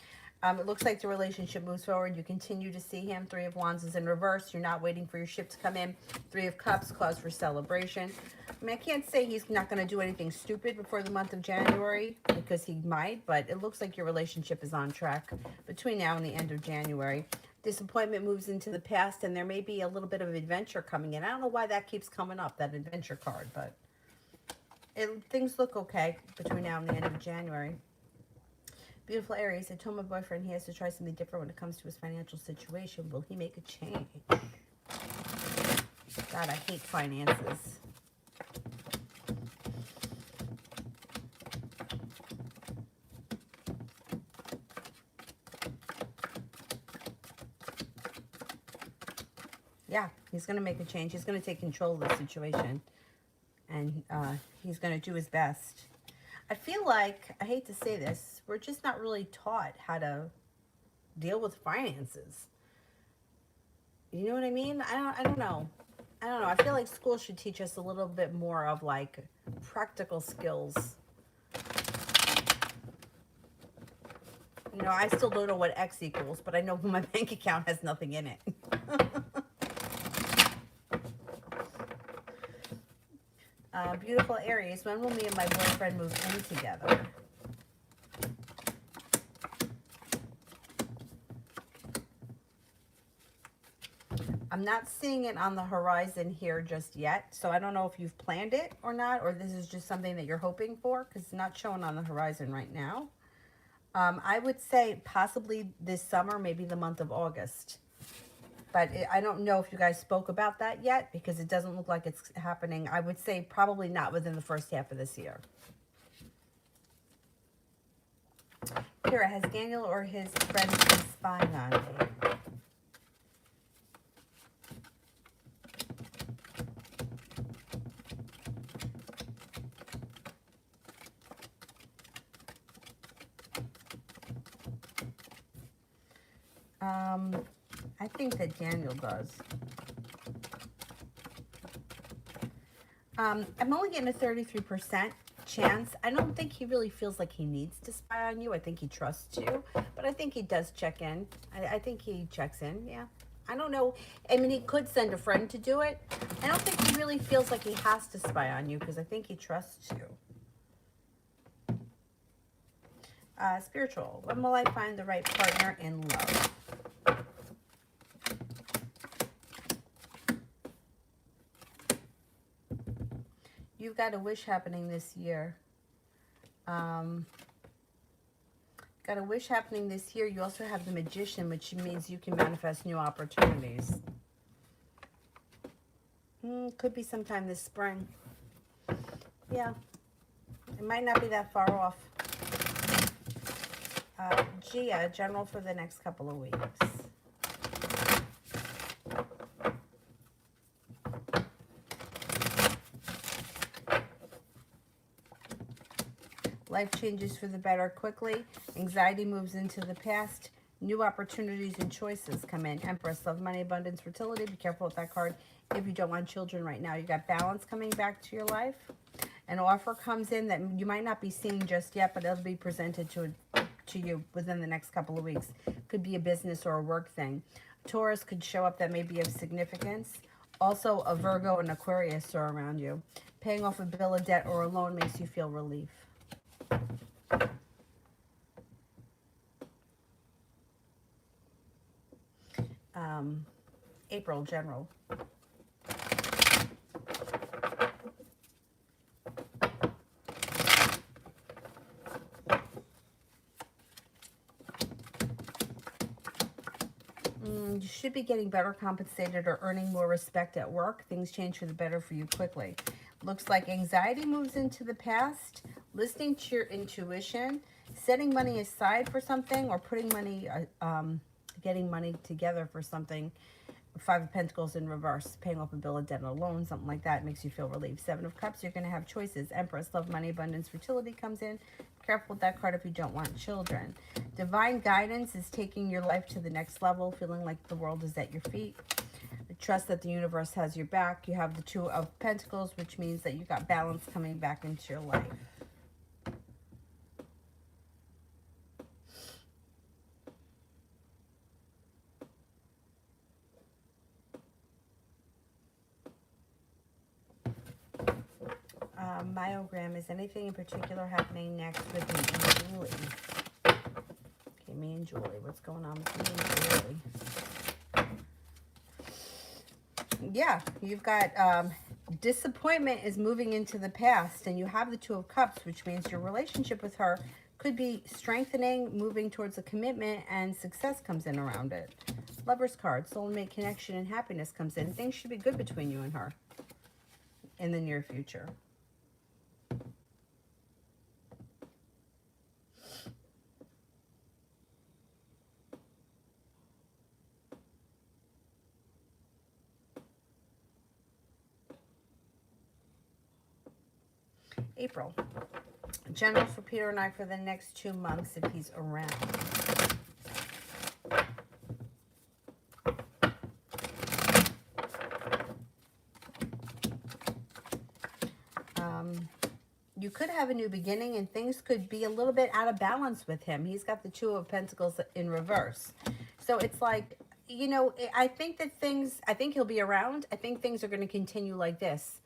It looks like the relationship moves forward. You continue to see him. Three of Wands is in reverse. You're not waiting for your ship to come in. Three of Cups, cause for celebration. I mean, I can't say he's not going to do anything stupid before the month of January, because he might, but it looks like your relationship is on track between now and the end of January. Disappointment moves into the past, and there may be a little bit of adventure coming in. I don't know why that keeps coming up, that adventure card, but things look okay between now and the end of January. Beautiful Aries, I told my boyfriend he has to try something different when it comes to his financial situation. Will he make a change? God, I hate finances. Yeah, he's going to make a change. He's going to take control of the situation. And he's going to do his best. I feel like, I hate to say this, we're just not really taught how to deal with finances. You know what I mean? I don't know. I feel like school should teach us a little bit more of like practical skills. You know, I still don't know what X equals, but I know my bank account has nothing in it. Beautiful Aries, when will me and my boyfriend move in together? I'm not seeing it on the horizon here just yet, so I don't know if you've planned it or not, or this is just something that you're hoping for, because it's not showing on the horizon right now. I would say possibly this summer, maybe the month of August. But I don't know if you guys spoke about that yet, because it doesn't look like it's happening. I would say probably not within the first half of this year. Kira, has Daniel or his friends been spying on me? I think that Daniel does. I'm only getting a 33% chance. I don't think he really feels like he needs to spy on you. I think he trusts you, but I think he does check in. I think he checks in, yeah. I don't know. I mean, he could send a friend to do it. I don't think he really feels like he has to spy on you, because I think he trusts you. Spiritual, when will I find the right partner in love? You've got a wish happening this year. Got a wish happening this year. You also have the Magician, which means you can manifest new opportunities. Could be sometime this spring. Yeah. It might not be that far off. Gia, general for the next couple of weeks. Life changes for the better quickly. Anxiety moves into the past. New opportunities and choices come in. Empress, love, money, abundance, fertility. Be careful with that card if you don't want children right now. You got balance coming back to your life. An offer comes in that you might not be seeing just yet, but it'll be presented to you within the next couple of weeks. Could be a business or a work thing. Taurus could show up that may be of significance. Also, a Virgo and Aquarius are around you. Paying off a bill of debt or a loan makes you feel relief. April, general. You should be getting better compensated or earning more respect at work. Things change for the better for you quickly. Looks like anxiety moves into the past. Listening to your intuition. Setting money aside for something, or putting money, getting money together for something. Five of Pentacles in reverse. Paying off a bill of debt or loan, something like that makes you feel relieved. Seven of Cups, you're going to have choices. Empress, love, money, abundance, fertility comes in. Careful with that card if you don't want children. Divine guidance is taking your life to the next level, feeling like the world is at your feet. Trust that the universe has your back. You have the Two of Pentacles, which means that you got balance coming back into your life. Myogram, is anything in particular happening next with me and Julie? Okay, me and Julie. What's going on with me and Julie? Yeah, you've got disappointment is moving into the past, and you have the Two of Cups, which means your relationship with her could be strengthening, moving towards a commitment, and success comes in around it. Lover's card, soulmate connection, and happiness comes in. Things should be good between you and her in the near future. April. General for Peter and I for the next 2 months if he's around. You could have a new beginning and things could be a little bit out of balance with him. He's got the Two of Pentacles in reverse. So it's like, you know, I think that I think he'll be around. I think things are going to continue like this.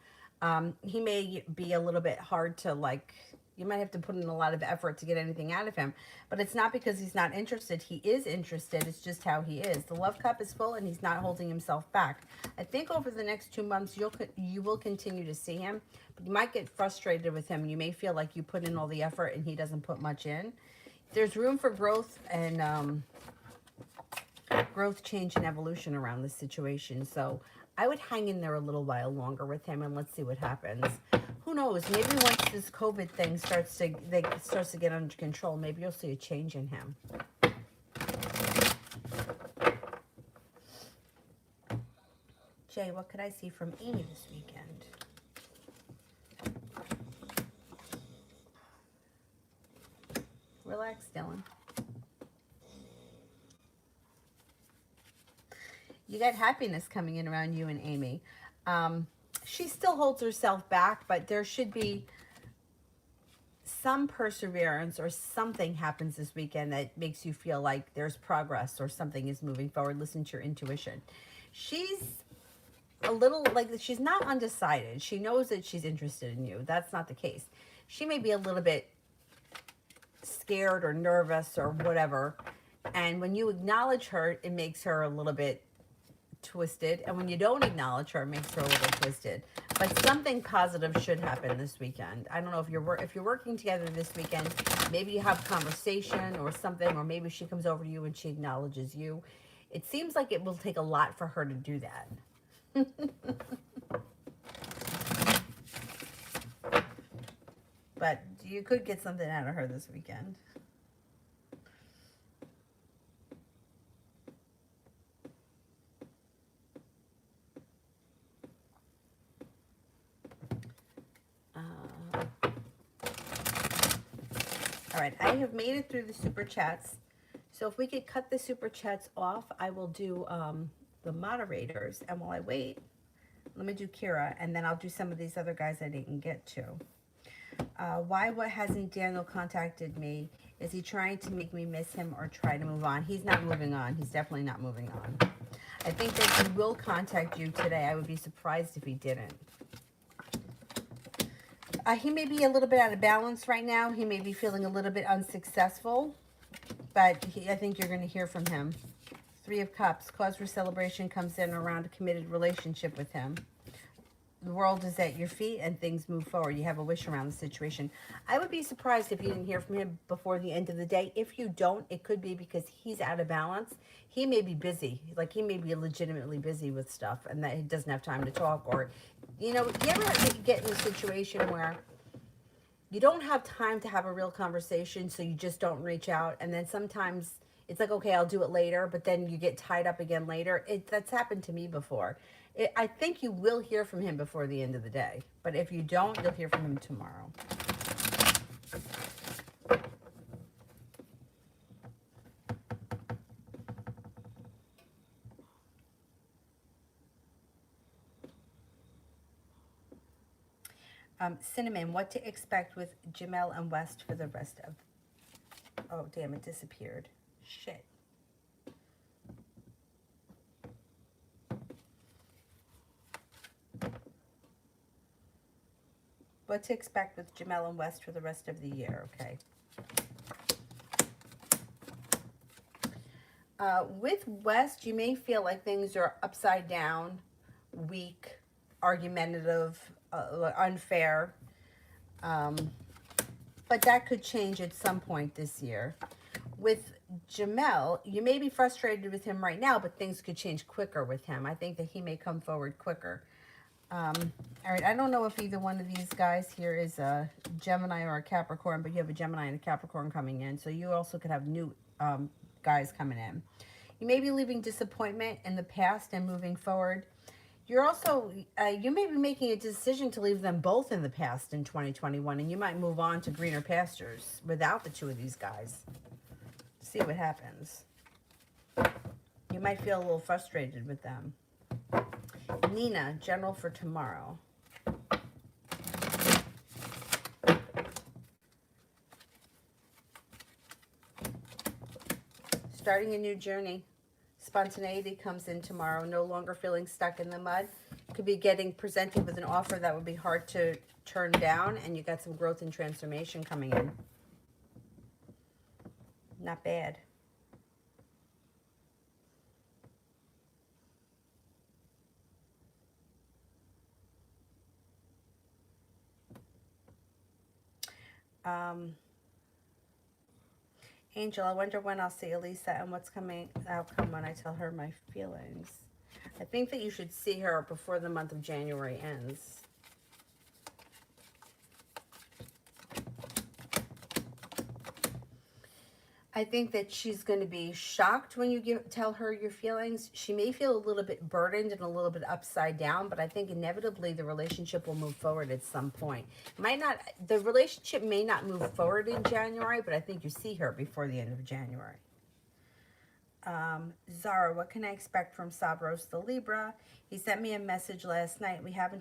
He may be a little bit hard to like, you might have to put in a lot of effort to get anything out of him, but it's not because he's not interested. He is interested. It's just how he is. The love cup is full and he's not holding himself back. I think over the next 2 months, you will continue to see him, but you might get frustrated with him. You may feel like you put in all the effort and he doesn't put much in. There's room for growth and growth, change, and evolution around this situation. So I would hang in there a little while longer with him and let's see what happens. Who knows? Maybe once this COVID thing starts to get under control, maybe you'll see a change in him. Jay, what could I see from Amy this weekend? Relax, Dylan. You got happiness coming in around you and Amy. She still holds herself back, but there should be some perseverance or something happens this weekend that makes you feel like there's progress or something is moving forward. Listen to your intuition. She's a little like, she's not undecided. She knows that she's interested in you. That's not the case. She may be a little bit scared or nervous or whatever. And when you acknowledge her, it makes her a little bit twisted, and when you don't acknowledge her, it makes her a little twisted. But something positive should happen this weekend. I don't know if you're working together this weekend, maybe you have conversation or something, or maybe she comes over to you and she acknowledges you. It seems like it will take a lot for her to do that. But you could get something out of her this weekend. All right, I have made it through the super chats. So if we could cut the super chats off, I will do the moderators. And while I wait, let me do Kira, and then I'll do some of these other guys I didn't get to. What hasn't Daniel contacted me? Is he trying to make me miss him or try to move on? He's not moving on. He's definitely not moving on. I think that he will contact you today. I would be surprised if he didn't. He may be a little bit out of balance right now. He may be feeling a little bit unsuccessful, but I think you're going to hear from him. 3 of Cups, cause for celebration comes in around a committed relationship with him. The world is at your feet and things move forward. You have a wish around the situation. I would be surprised if you didn't hear from him before the end of the day. If you don't, it could be because he's out of balance. He may be busy. Like, he may be legitimately busy with stuff and that he doesn't have time to talk. Or, you know, you ever get in a situation where you don't have time to have a real conversation, so you just don't reach out. And then sometimes it's like, okay, I'll do it later, but then you get tied up again later. That's happened to me before. I think you will hear from him before the end of the day. But if you don't, you'll hear from him tomorrow. Cinnamon, what to expect with Jamel and West for the rest of... Oh, damn, it disappeared. Shit. What to expect with Jamel and West for the rest of the year, okay. With West, you may feel like things are upside down, weak, argumentative, unfair. But that could change at some point this year. With Jamel, you may be frustrated with him right now, but things could change quicker with him. I think that he may come forward quicker. All right, I don't know if either one of these guys here is a Gemini or a Capricorn, but you have a Gemini and a Capricorn coming in. So you also could have new guys coming in. You may be leaving disappointment in the past and moving forward. You're also, you may be making a decision to leave them both in the past in 2021, and you might move on to greener pastures without the two of these guys. See what happens. You might feel a little frustrated with them. Nina, general for tomorrow. Starting a new journey. Spontaneity comes in tomorrow. No longer feeling stuck in the mud. Could be getting presented with an offer that would be hard to turn down, and you got some growth and transformation coming in. Not bad. Angel, I wonder when I'll see Elisa and what's coming outcome when I tell her my feelings. I think that you should see her before the month of January ends. I think that she's going to be shocked when you tell her your feelings. She may feel a little bit burdened and a little bit upside down, but I think inevitably the relationship will move forward at some point. The relationship may not move forward in January, but I think you see her before the end of January. Zara, what can I expect from Sabros the Libra? He sent me a message last night. We haven't talked